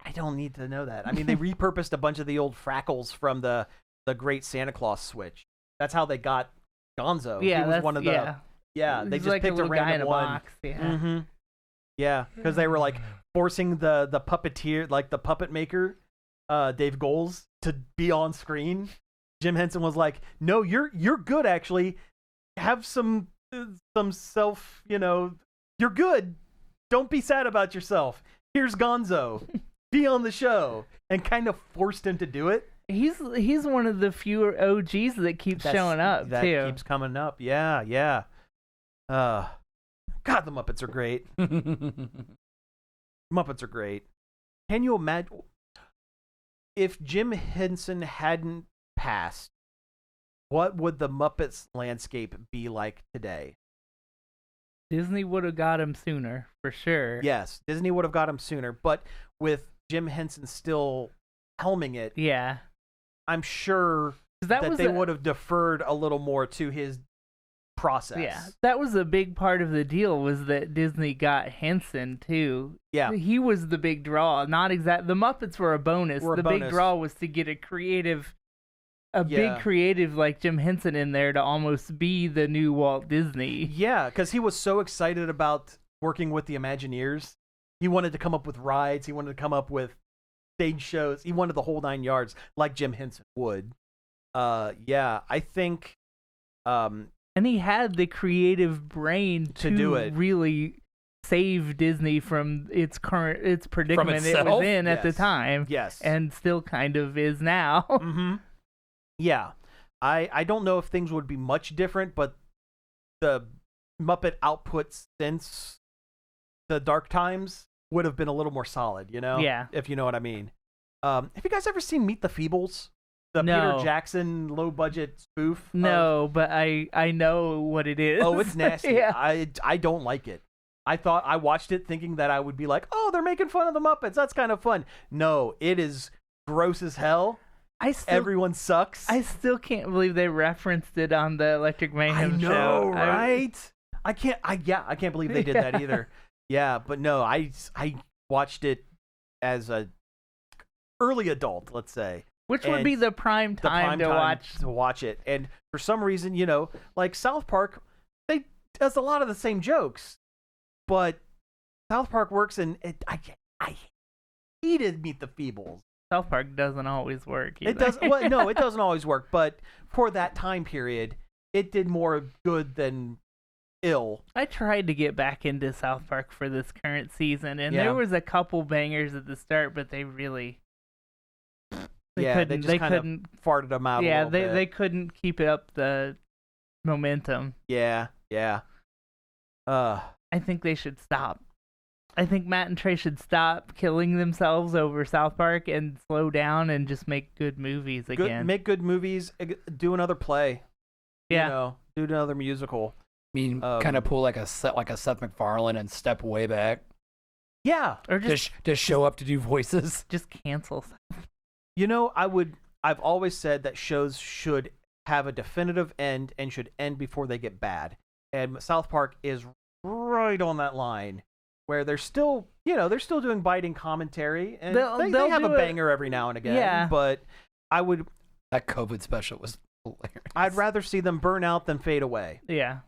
I don't need to know that. I mean, they repurposed a bunch of the old Frackles from the Great Santa Claus Switch. That's how they got Gonzo. Yeah, he was that's one of the. Yeah, they He's just like picked a little guy in random a one. box. Yeah. Mm-hmm. Yeah, because they were like forcing the puppeteer, like the puppet maker, Dave Goles, to be on screen. Jim Henson was like, "No, you're good actually. Have some self, you're good. Don't be sad about yourself. Here's Gonzo. Be on the show," and kind of forced him to do it. He's one of the fewer OGs that keeps showing up that too. keeps coming up. Yeah. God, the Muppets are great. Muppets are great. Can you imagine if Jim Henson hadn't passed? What would the Muppets landscape be like today? Disney would have got him sooner, for sure. Yes, Disney would have got him sooner, but with Jim Henson still helming it, Yeah. I'm sure That they would have deferred a little more to his process. Yeah, that was a big part of the deal, was that Disney got Henson too. Yeah. He was the big draw. Not exact. The Muppets were a bonus. Were a The big bonus. draw was to get big creative like Jim Henson in there to almost be the new Walt Disney. Yeah, because he was so excited about working with the Imagineers. He wanted to come up with rides. He wanted to come up with stage shows. He wanted the whole 9 yards, like Jim Henson would. Yeah, I think. And he had the creative brain To do it. really save Disney from its predicament it was itself? in at the Yes. time. Yes. And still kind of is now. Mm-hmm. Yeah. I don't know if things would be much different, but the Muppet output since the Dark Times would have been a little more solid, Yeah. If you know what I mean. Have you guys ever seen Meet the Feebles? The No. Peter Jackson low budget spoof? No, but I know what it is. Oh, it's nasty. Yeah. I don't like it. I watched it thinking that I would be like, oh, they're making fun of the Muppets. That's kind of fun. No, it is gross as hell. Everyone sucks. I still can't believe they referenced it on the Electric Mayhem know, show. right? I can't believe they did that either. Yeah, but no, I watched it as a early adult, let's say. Which would And be the prime time to watch it. And for some reason, like South Park, they does a lot of the same jokes, but South Park works, and I hated Meet the Feebles. South Park doesn't always work either. It does. Well, no, it doesn't always work, but for that time period, it did more good than ill. I tried to get back into South Park for this current season, and Yeah. there was a couple bangers at the start, but they really They couldn't couldn't farted them out. yeah, a little bit. they couldn't keep it up the momentum. Yeah. I think they should stop. I think Matt and Trey should stop killing themselves over South Park and slow down and just make good movies again. Make good movies. Do another play. Yeah. Do another musical. mean, kind of pull like a Seth MacFarlane and step way back. Yeah, Or Just show up to do voices. just cancel. you know, I've always said that shows should have a definitive end and should end before they get bad. And South Park is right on that line where they're still doing biting commentary and they have a banger every now and again. Yeah. But That COVID special was hilarious. I'd rather see them burn out than fade away. Yeah.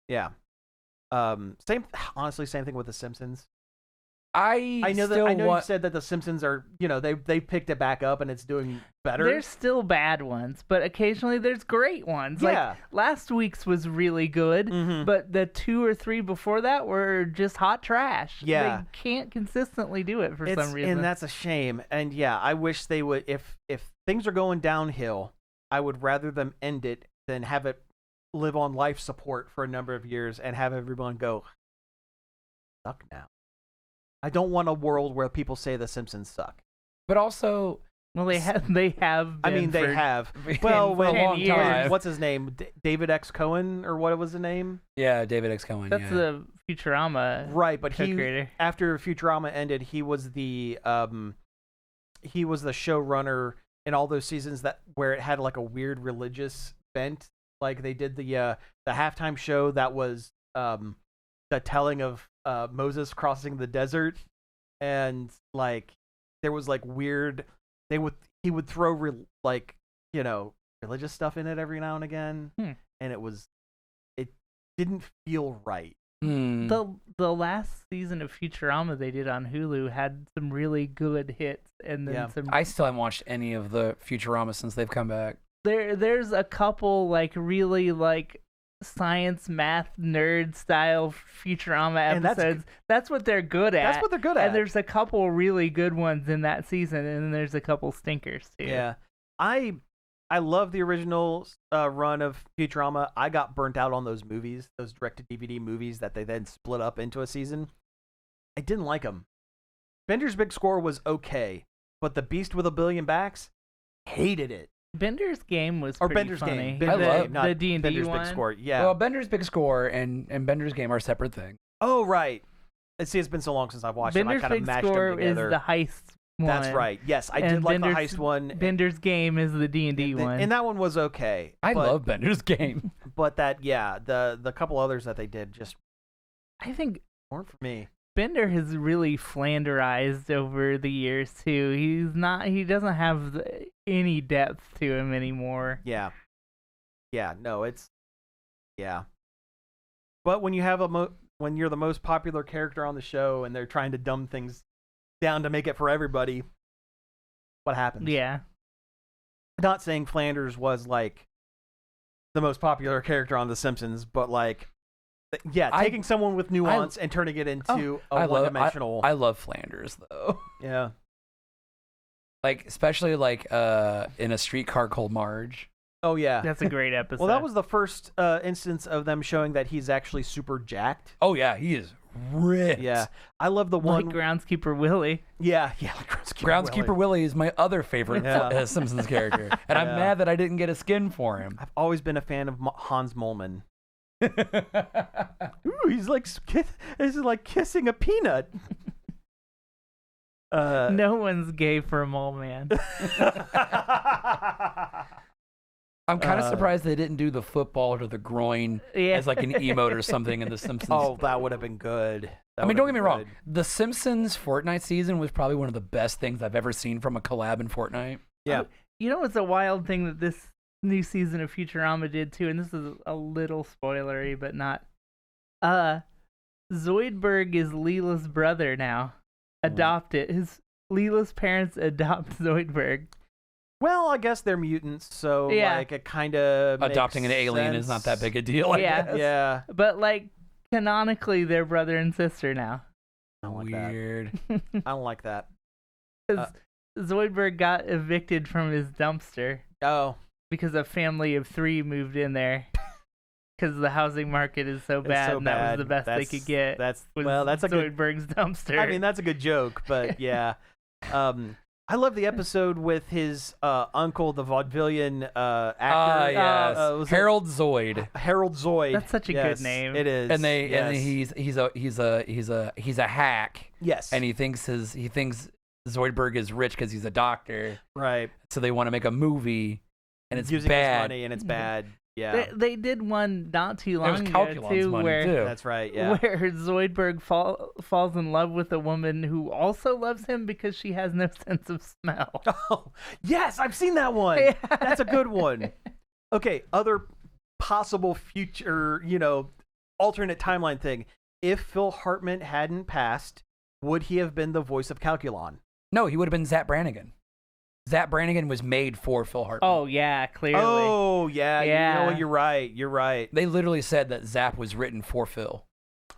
Yeah. Same thing with The Simpsons. I know you said that The Simpsons are, they picked it back up and it's doing better. There's still bad ones, but occasionally there's great ones. Yeah. Like last week's was really good, but the 2 or 3 before that were just hot trash. Yeah. They can't consistently do it for some reason. And that's a shame. And yeah, I wish they would, if things are going downhill, I would rather them end it than have it live on life support for a number of years and have everyone go, suck now. I don't want a world where people say The Simpsons suck. But also, Well, they have. I mean, they for have. Well, Well, for a long years. time. what's his name? David X. Cohen, or what was the name? Yeah, David X. Cohen. That's yeah. the Futurama Right, but co-creator. after Futurama ended, he was the showrunner in all those seasons where it had like a weird religious bent. Like they did the halftime show that was the telling of Moses crossing the desert, and like there was like weird. He would throw religious stuff in it every now and again, and it didn't feel right. The last season of Futurama they did on Hulu had some really good hits, and then some. I still haven't watched any of the Futurama since they've come back. There's a couple like really like science math nerd style Futurama And episodes. That's what they're good at. That's what they're good at. And there's a couple really good ones in that season, and then there's a couple stinkers too. Yeah, I love the original run of Futurama. I got burnt out on those movies, those direct-to-DVD movies that they then split up into a season. I didn't like them. Bender's Big Score was okay, but The Beast with a Billion Backs, hated it. Bender's Game was Or pretty Bender's funny. Game. I love the D&D Bender's one. Big Score. Yeah. Well, Bender's Big Score and Bender's Game are a separate thing. Oh, right. See, it's been so long since I've watched them. I Bender's kind of Big mashed Score them together. is the heist one. That's right. Yes, I did And like the Bender's- heist one. Bender's Game is the D&D one. And that one was okay. I but, love Bender's Game. But the couple others that they did just I think weren't for me. Bender has really flanderized over the years too. He doesn't have any depth to him anymore. Yeah. Yeah, no, yeah. But when you have when you're the most popular character on the show and they're trying to dumb things down to make it for everybody, what happens? Yeah. Not saying Flanders was like the most popular character on The Simpsons, but like taking someone with nuance and turning it into a one-dimensional. I love Flanders though. Yeah. Like especially like in A Streetcar Called Marge. Oh yeah. That's a great episode. Well, that was the first instance of them showing that he's actually super jacked. Oh yeah, he is ripped. Yeah, I love the one. like Groundskeeper Willie. Yeah, like Groundskeeper Willie is my other favorite Yeah. Simpsons character, and I'm mad that I didn't get a skin for him. I've always been a fan of Hans Moleman. Ooh, he's like kissing a peanut. No one's gay for a mole man. I'm kind of surprised they didn't do the football to the groin as like an emote or something in The Simpsons. Oh, that would have been good. I mean, don't get me wrong. The Simpsons Fortnite season was probably one of the best things I've ever seen from a collab in Fortnite. Yeah. You know what's a wild thing that this new season of Futurama did too, and this is a little spoilery, but not. Zoidberg is Leela's brother now. Adopted. Leela's parents adopt Zoidberg. Well, I guess they're mutants, so like it kind of adopting an alien is not that big a deal. I guess. Yeah. But like canonically, they're brother and sister now. I don't like Weird. that. I don't like that. 'Cause Zoidberg got evicted from his dumpster Oh. because a family of 3 moved in there. Because the housing market is so bad, and that was the best they could get. That's a good Zoidberg's dumpster. I mean, that's a good joke, but yeah. I love the episode with his uncle, the vaudevillian actor. Yes. Was it Harold Zoid. Harold Zoid. That's such a good name. It is. And yes. he's a hack. Yes. And he thinks Zoidberg is rich because he's a doctor. Right. So they want to make a movie, and it's using bad. his money, and it's bad. Yeah. They did one not too It long was ago Calculon's too, money where too. That's right. Yeah. where Zoidberg falls in love with a woman who also loves him because she has no sense of smell. Oh, yes, I've seen that one. Yeah. That's a good one. Okay, other possible future, alternate timeline thing. If Phil Hartman hadn't passed, would he have been the voice of Calculon? No, he would have been Zap Brannigan. Zap Brannigan was made for Phil Hartman. Oh yeah, clearly. Oh, yeah. Yeah. You're right. You're right. They literally said that Zap was written for Phil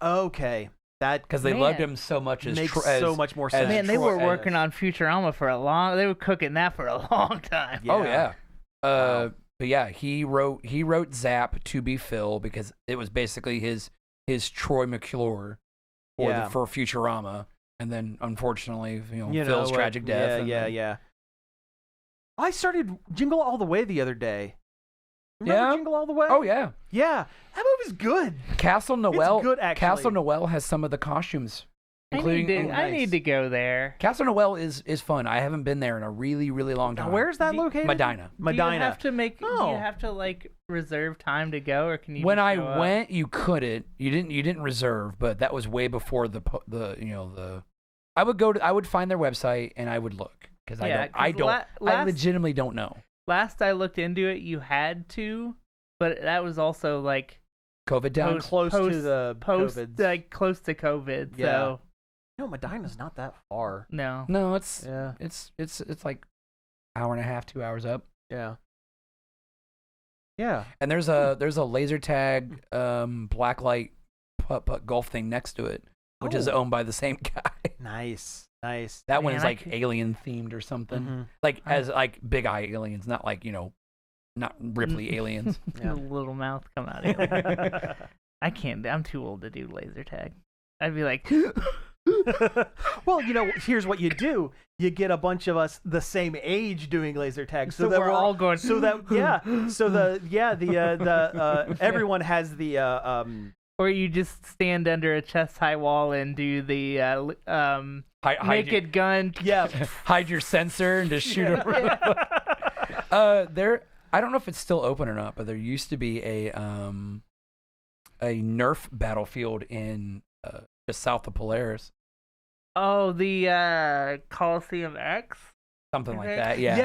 Okay. That because they Man. loved him so much as makes as- so much more as sense. Man, they Troy- were working on Futurama for a long. They were cooking that for a long time. Yeah. Oh yeah. Wow. But yeah, he wrote Zap to be Phil because it was basically his Troy McClure for Futurama, and then unfortunately, Phil's tragic death. Yeah. I started Jingle All the Way the other day. Remember Yeah? Jingle All the Way? Oh yeah. Yeah. That movie's good. Castle Noel. good, actually. Castle Noel has some of the costumes, including. I need to go there. Castle Noel is fun. I haven't been there in a really, really long time. Now, where's that located? Medina? Do you have to Oh. Do you have to like reserve time to go, or can you? When just I show up? went, you couldn't. You didn't reserve, but that was way before the. I would find their website and I would look because I legitimately don't know. Last I looked into it, you had to, but that was also like COVID down. Close to the COVIDs. like close to COVID. Yeah. So No, Medina's not that far. no. No, it's Yeah. it's like hour and a half, 2 hours up. Yeah. Yeah. And there's a laser tag blacklight putt golf thing next to it, which is Oh. owned by the same guy. Nice. That one Man, is I like could- alien themed or something. Mhm. Like as like big eye aliens, not like, not Ripley aliens. Yeah. Little mouth come out. Of it. I can't. I'm too old to do laser tag. I'd be like, Well, here's what you do. You get a bunch of us the same age doing laser tag, so that we're all going. so that everyone has the Or you just stand under a chest high wall and do the naked gun. yeah. Hide your sensor and just shoot it. I don't know if it's still open or not, but there used to be a Nerf battlefield in just south of Polaris, Oh, the Coliseum X. something like Okay. that. Yeah.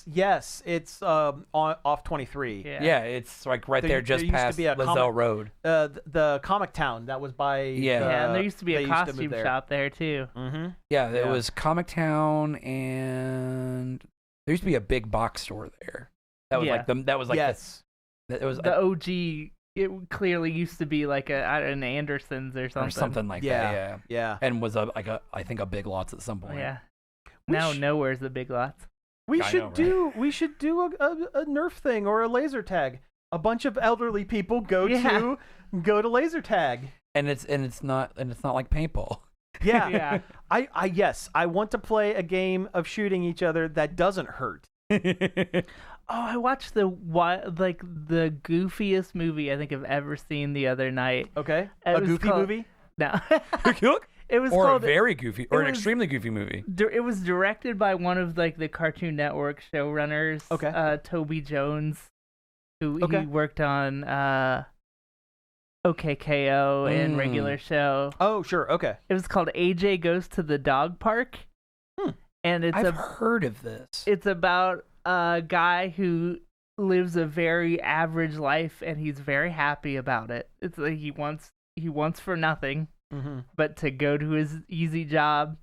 Yes. It's off 23. Yeah, it's like right there, just used to past be a Lizelle Road. The Comic Town that was by Yeah, and there used to be they a used to move costume there. shop there too. Mm-hmm. Yeah, it Yeah. was Comic Town, and there used to be a big box store there. That was Yeah. Yes. it was The OG. It clearly used to be like an Anderson's or something. or something like Yeah. that. Yeah. Yeah. And was I think a Big Lots at some point. Yeah. We Now sh- nowhere's the Big Lots. We I should know, right? do a Nerf thing or a laser tag. A bunch of elderly people go to laser tag. And it's not like paintball. Yeah. Yeah. I want to play a game of shooting each other that doesn't hurt. Oh, I watched the goofiest movie I think I've ever seen the other night. Okay. It A was goofy called- movie? No. Look. It was Or a called very goofy, or it an was- extremely goofy movie. It was directed by one of like the Cartoon Network showrunners. Okay. Toby Jones, who Okay. he worked on OKKO and Regular Show. Oh, sure. Okay. It was called AJ Goes to the Dog Park. And I've heard of this. it's about a guy who lives a very average life and he's very happy about it. It's like he wants for nothing Mm-hmm. but to go to his easy job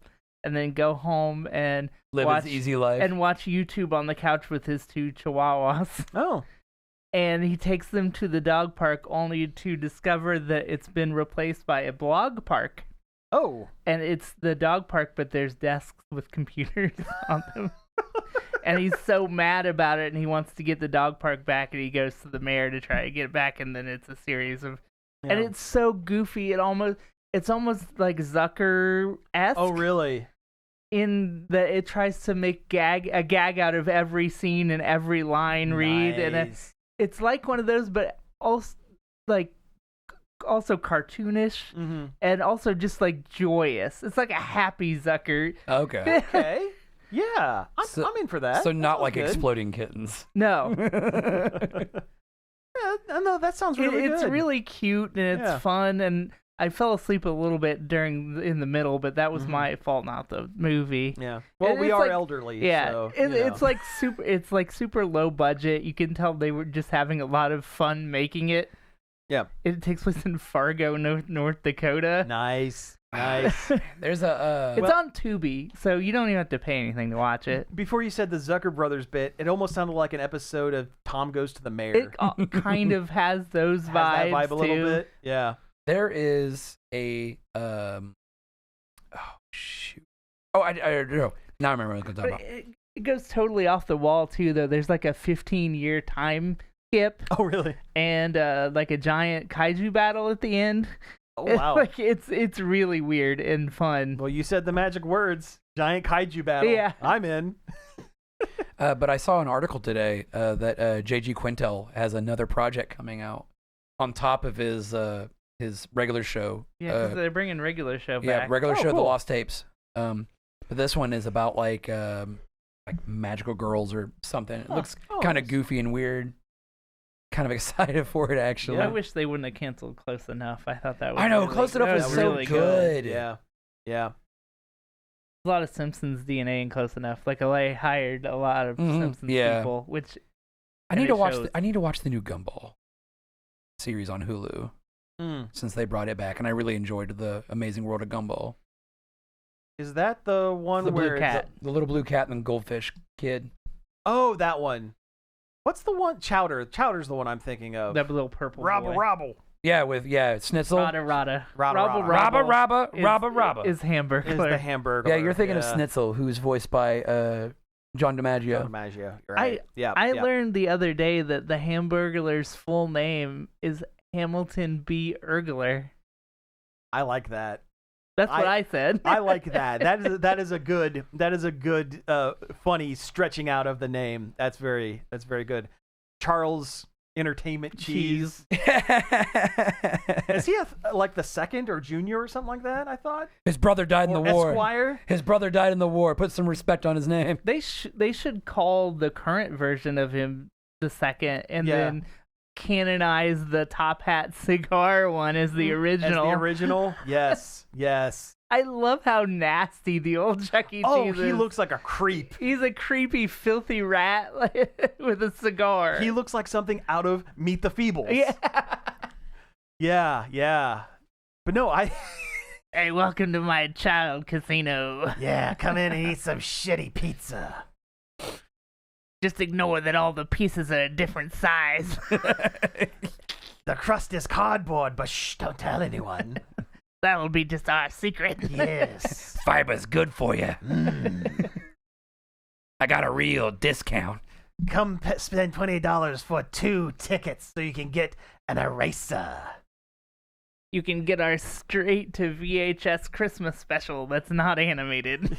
and then go home and Live watch- his easy life. and watch YouTube on the couch with his two chihuahuas. Oh. And he takes them to the dog park only to discover that it's been replaced by a blog park. Oh. And it's the dog park, but there's desks with computers on them. And he's so mad about it, and he wants to get the dog park back, and he goes to the mayor to try to get it back, and then it's a series of... And it's so goofy, it's almost like Zucker-esque. Oh, really? in that it tries to make a gag out of every scene and every line read, and it's like one of those, but also also cartoonish, and also just like joyous. It's like a happy Zucker. Okay. Okay. Yeah, I'm in for that. So that not like good. exploding kittens. No. Yeah, no, that sounds really good. It's really cute and it's fun, and I fell asleep a little bit in the middle, but that was my fault, not the movie. Yeah. Well, we are like, elderly. Yeah. So, it's like super. It's like super low budget. You can tell they were just having a lot of fun making it. Yeah. It takes place in Fargo, North Dakota. Nice. There's a. It's on Tubi, so you don't even have to pay anything to watch it. Before you said the Zucker Brothers bit, it almost sounded like an episode of Tom Goes to the Mayor. It kind of has those vibes. Has that vibe too. A little bit. Yeah. There is a. Oh shoot. Oh, I know. Now I remember what I'm talking about. It goes totally off the wall too, though. There's like a 15-year time skip. Oh, really? And like a giant kaiju battle at the end. Oh, wow. Like it's really weird and fun. Well, you said the magic words. Giant kaiju battle. Yeah. I'm in. But I saw an article today that J.G. Quintel has another project coming out on top of his regular show. Yeah, because they're bringing regular show back. Yeah, regular show, cool. The Lost Tapes. But this one is about like magical girls or something. It looks kind of goofy and weird. Kind of excited for it, actually. I wish they wouldn't have canceled Close Enough. I thought that was I know, really, Close Enough was so really good. Yeah. A lot of Simpsons DNA in Close Enough. Like LA hired a lot of Simpsons people, which I need to watch. I need to watch the new Gumball series on Hulu since they brought it back, and I really enjoyed the Amazing World of Gumball. Is that the one The where blue cat, the little blue cat and the goldfish kid? Oh, that one. What's the one? Chowder. Chowder's the one I'm thinking of. that little purple boy. Robble. Yeah, with Schnitzel. Rada. Rabba. Is Hamburger. Is the hamburger. Yeah, you're thinking of Schnitzel, who's voiced by John DiMaggio. John DiMaggio. You're right. I learned the other day that the Hamburglar's full name is Hamilton B. Ergler. I like that. That's what I said. I like that. That is a good funny stretching out of the name. That's very good. Charles Entertainment Cheese. Is he like the second or junior or something like that? I thought his brother died in the war. Esquire. His brother died in the war. Put some respect on his name. They should call the current version of him the second, and then canonize the Top Hat cigar one as the original. As the original? Yes. I love how nasty the old Chuck E. Cheese is. He looks like a creep. He's a creepy, filthy rat with a cigar. He looks like something out of Meet the Feebles. Yeah. But no, Hey, welcome to my child casino. Yeah, come in and eat some shitty pizza. Just ignore that all the pieces are a different size. The crust is cardboard, but shh, don't tell anyone. That'll be just our secret. Yes. Fiber's good for you. I got a real discount. Come spend $20 for 2 tickets so you can get an eraser. You can get our straight to VHS Christmas special that's not animated.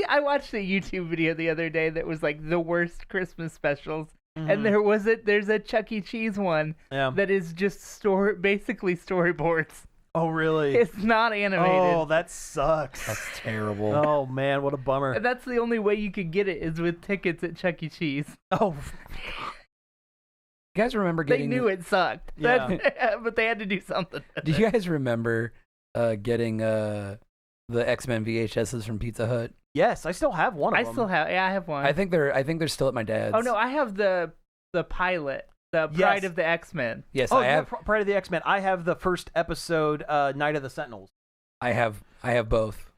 I watched a YouTube video the other day that was like the worst Christmas specials. And there's a Chuck E. Cheese one that is just basically storyboards. Oh, really? It's not animated. Oh, that sucks. That's terrible. Oh, man, what a bummer. And that's the only way you could get it is with tickets at Chuck E. Cheese. Oh, you guys remember getting... They knew it sucked. Yeah. But they had to do something. Do you guys remember getting the X-Men VHSs from Pizza Hut? yes, I still have one of them. I still have. Yeah, I have one. I think they're still at my dad's. Oh no, I have the pilot, the Pride of the X-Men. Yes, I I have. Pride of the X-Men. I have the first episode, Night of the Sentinels. I have both.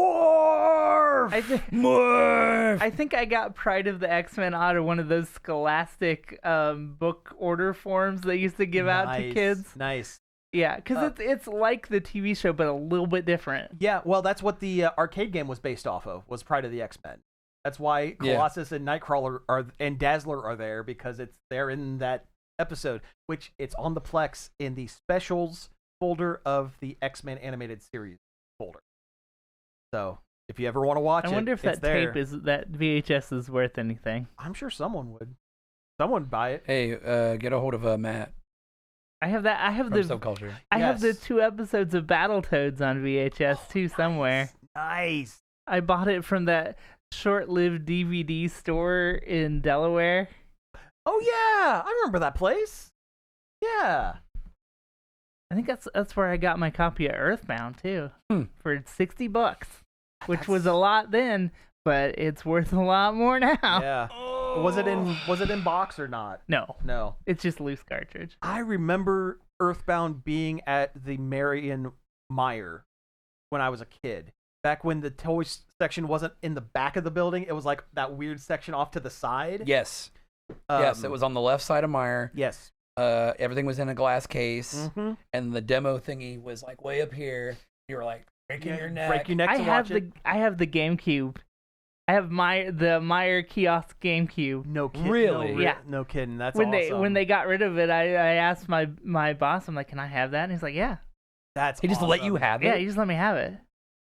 Morph! Morph! I think I got Pride of the X-Men out of one of those Scholastic book order forms they used to give out to kids. Nice. Yeah, because it's like the TV show, but a little bit different. Yeah, well, that's what the arcade game was based off of, was Pride of the X-Men. That's why Colossus and Nightcrawler and Dazzler are there, because they're in that episode, which it's on the Plex in the specials folder of the X-Men animated series folder. So if you ever want to watch it, I wonder if it's that there. that VHS is worth anything. I'm sure someone would. Someone would buy it. Hey, get a hold of Matt I have that. I have from the. Subculture. I have the Yes. 2 episodes of Battletoads on VHS too somewhere. Nice. I bought it from that short-lived DVD store in Delaware. Oh yeah, I remember that place. Yeah. I think that's where I got my copy of Earthbound too, for $60, which was a lot then, but it's worth a lot more now. Yeah. Was it in box or not? No, No. it's just loose cartridge. I remember Earthbound being at the Marion Meyer when I was a kid. Back when the toy section wasn't in the back of the building, it was like that weird section off to the side. Yes. Yes, it was on the left side of Meyer. Yes. Everything was in a glass case, Mm-hmm. and the demo thingy was like way up here. You were like breaking your neck. Break your neck I to have watch it. I have the GameCube. I have the Meyer kiosk GameCube. No kidding. Really? Yeah. No kidding. That's when awesome. they got rid of it, I asked my boss. I'm like, can I have that? And he's like, yeah. That's He just let you awesome. have it. Yeah, you just let me have it.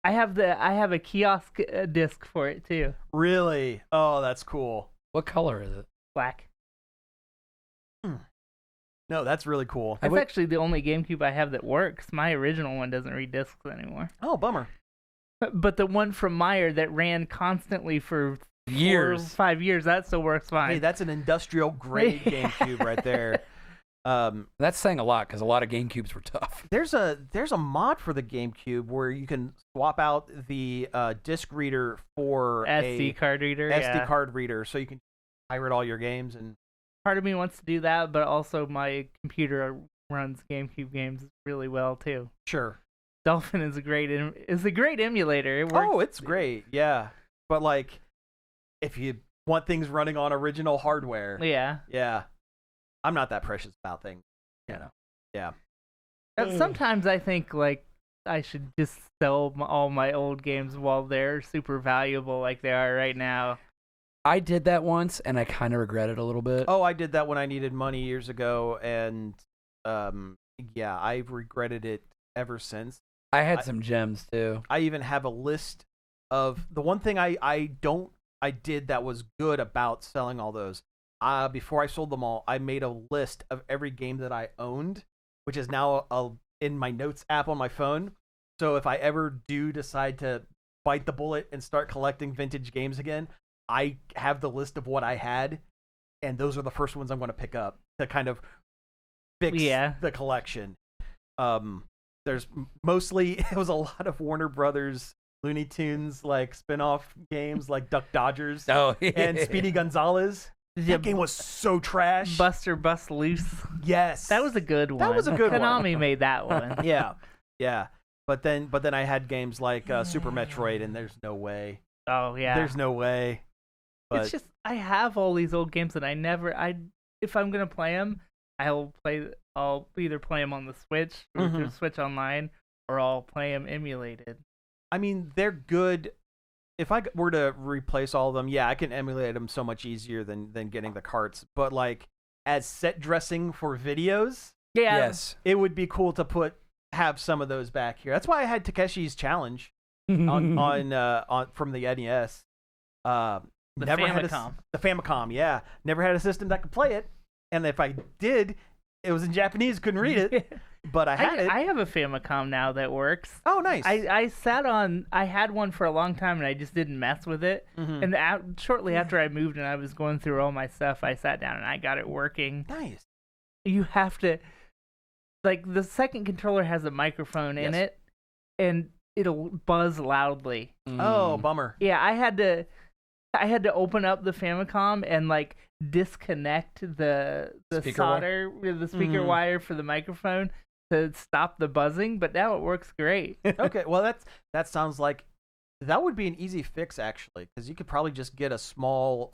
I have a kiosk disc for it too. Really? Oh, that's cool. What color is it? Black. No, that's really cool. That's actually the only GameCube I have that works. My original one doesn't read discs anymore. Oh, bummer. But the one from Meyer that ran constantly for 4 or Years. 5 years, that still works fine. Hey, that's an industrial grade GameCube right there. That's saying a lot because a lot of GameCubes were tough. There's a mod for the GameCube where you can swap out the disc reader for SD a card reader. SD yeah. card reader, so you can pirate all your games. And Part of me wants to do that, but also my computer runs GameCube games really well too. sure. Dolphin is a great emulator. It works. Oh, it's great. Yeah, but like, if you want things running on original hardware, Yeah. I'm not that precious about things. You know. Yeah. Sometimes I think like I should just sell all my old games while they're super valuable, like they are right now. I did that once, and I kind of regret it a little bit. Oh, I did that when I needed money years ago, and yeah, I've regretted it ever since. I had some gems too. I even have a list of the one thing I did that was good about selling all those. Before I sold them all, I made a list of every game that I owned, which is now in my notes app on my phone. So if I ever do decide to bite the bullet and start collecting vintage games again, I have the list of what I had, and those are the first ones I'm going to pick up to kind of fix the collection. There's mostly, it was a lot of Warner Brothers Looney Tunes like spin-off games like Duck Dodgers Oh, and Speedy Gonzales. That game was so trash. Buster Bust Loose. Yes. That was a good one. That was a good one. Konami made that one. Yeah. But then I had games like Super Metroid, and there's no way. Oh yeah. There's no way. But It's just I have all these old games that if I'm gonna play them, I'll either play them on the Switch or through Switch Online, or I'll play them emulated. I mean, they're good. If I were to replace all of them, yeah, I can emulate them so much easier than getting the carts. But like as set dressing for videos, Yeah. yes. it would be cool to have some of those back here. That's why I had Takeshi's Challenge on from the NES. The Never Famicom. had the Famicom, yeah. Never had a system that could play it, and if I did, it was in Japanese, couldn't read it. But I had it. I have a Famicom now that works. Oh, nice. I had one for a long time and I just didn't mess with it. Mhm. And shortly after I moved and I was going through all my stuff, I sat down and I got it working. Nice. You have to, like, the second controller has a microphone in it, and it'll buzz loudly. Oh, bummer. Yeah, I had to open up the Famicom and like disconnect the Speaker solder with the speaker wire for the microphone to stop the buzzing, but now it works great. Okay, well that sounds like that would be an easy fix actually, because you could probably just get a small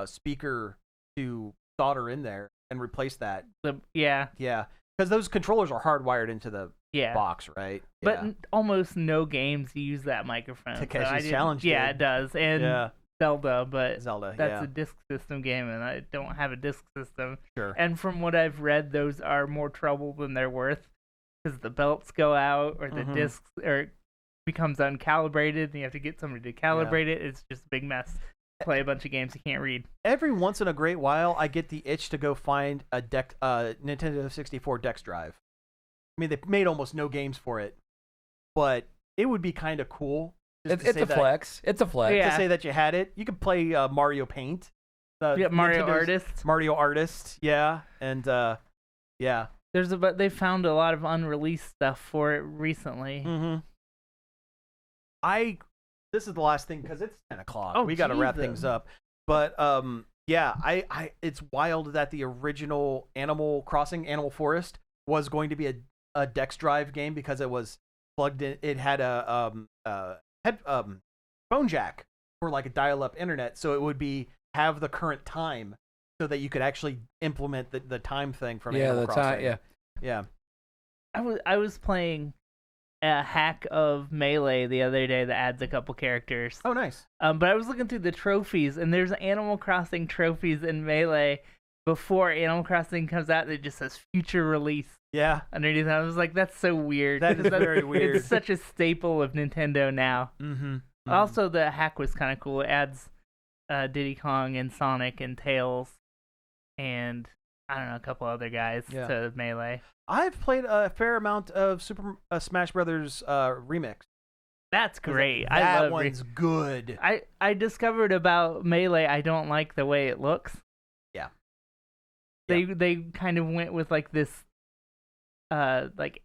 speaker to solder in there and replace that. Yeah, because those controllers are hardwired into the box, right? But almost no games use that microphone. Takeshi's Challenge Yeah, did. it does, and Zelda, but Zelda, that's a disc system game, and I don't have a disc system. Sure. And from what I've read, those are more trouble than they're worth. because the belts go out or the Mhm. discs or it becomes uncalibrated and you have to get somebody to calibrate it. It's just a big mess. Play a bunch of games you can't read. Every once in a great while, I get the itch to go find a Nintendo 64 Dex drive. I mean, they made almost no games for it, but it would be kind of cool. It's a flex. It's a flex. Yeah. To say that you had it. You could play Mario Paint. Mario Nintendo's Artist. Mario Artist, yeah, and yeah. They found a lot of unreleased stuff for it recently. Mm-hmm. This is the last thing because it's 10 o'clock. Oh, we got to wrap Jesus. things up. But yeah, it's wild that the original Animal Crossing, Animal Forest, was going to be a Dex Drive game because it was plugged in. It had a phone jack for like a dial-up internet, so it would have the current time, so that you could actually implement the time thing from Animal Crossing. Yeah. I was playing a hack of Melee the other day that adds a couple characters. Oh, nice. But I was looking through the trophies, and there's Animal Crossing trophies in Melee before Animal Crossing comes out. It just says future release Yeah. underneath. I was like, that's so weird. That is very weird. It's such a staple of Nintendo now. Mm-hmm. Also, the hack was kind of cool. It adds Diddy Kong and Sonic and Tails and I don't know, a couple other guys to Melee. I've played a fair amount of Super Smash Brothers remix. That's great. That I love one's good. I discovered about Melee, I don't like the way it looks. Yeah. They kind of went with like this like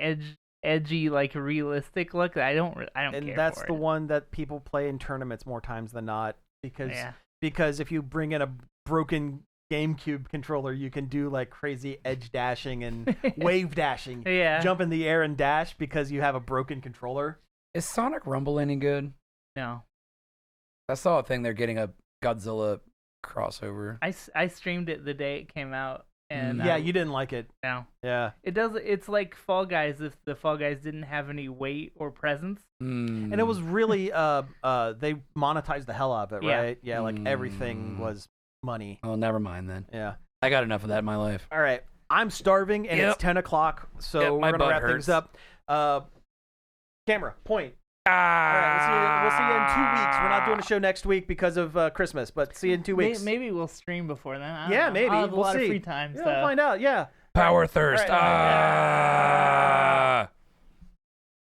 edgy, like realistic look that I don't And care that's for the it. one that people play in tournaments more times than not because if you bring in a broken GameCube controller, you can do like crazy edge dashing and wave dashing. Yeah. Jump in the air and dash because you have a broken controller. Is Sonic Rumble any good? No. I saw a thing they're getting a Godzilla crossover. I streamed it the day it came out and Yeah, you didn't like it. no. Yeah. It's like Fall Guys if the Fall Guys didn't have any weight or presence. And it was really they monetized the hell out of it, Yeah. right? Yeah, like everything was money. Oh, never mind then. Yeah. I got enough of that in my life. All right. I'm starving and it's 10 o'clock, so Yep, we're my going to butt wrap things hurts. up. Camera, point. All right, we'll see you in 2 weeks. We're not doing a show next week because of Christmas, but see you in 2 weeks. Maybe we'll stream before then. I don't Yeah, know. maybe. I'll have we'll a lot see. of free time. Yeah, So. we'll find out. Yeah. Power thirst. All right.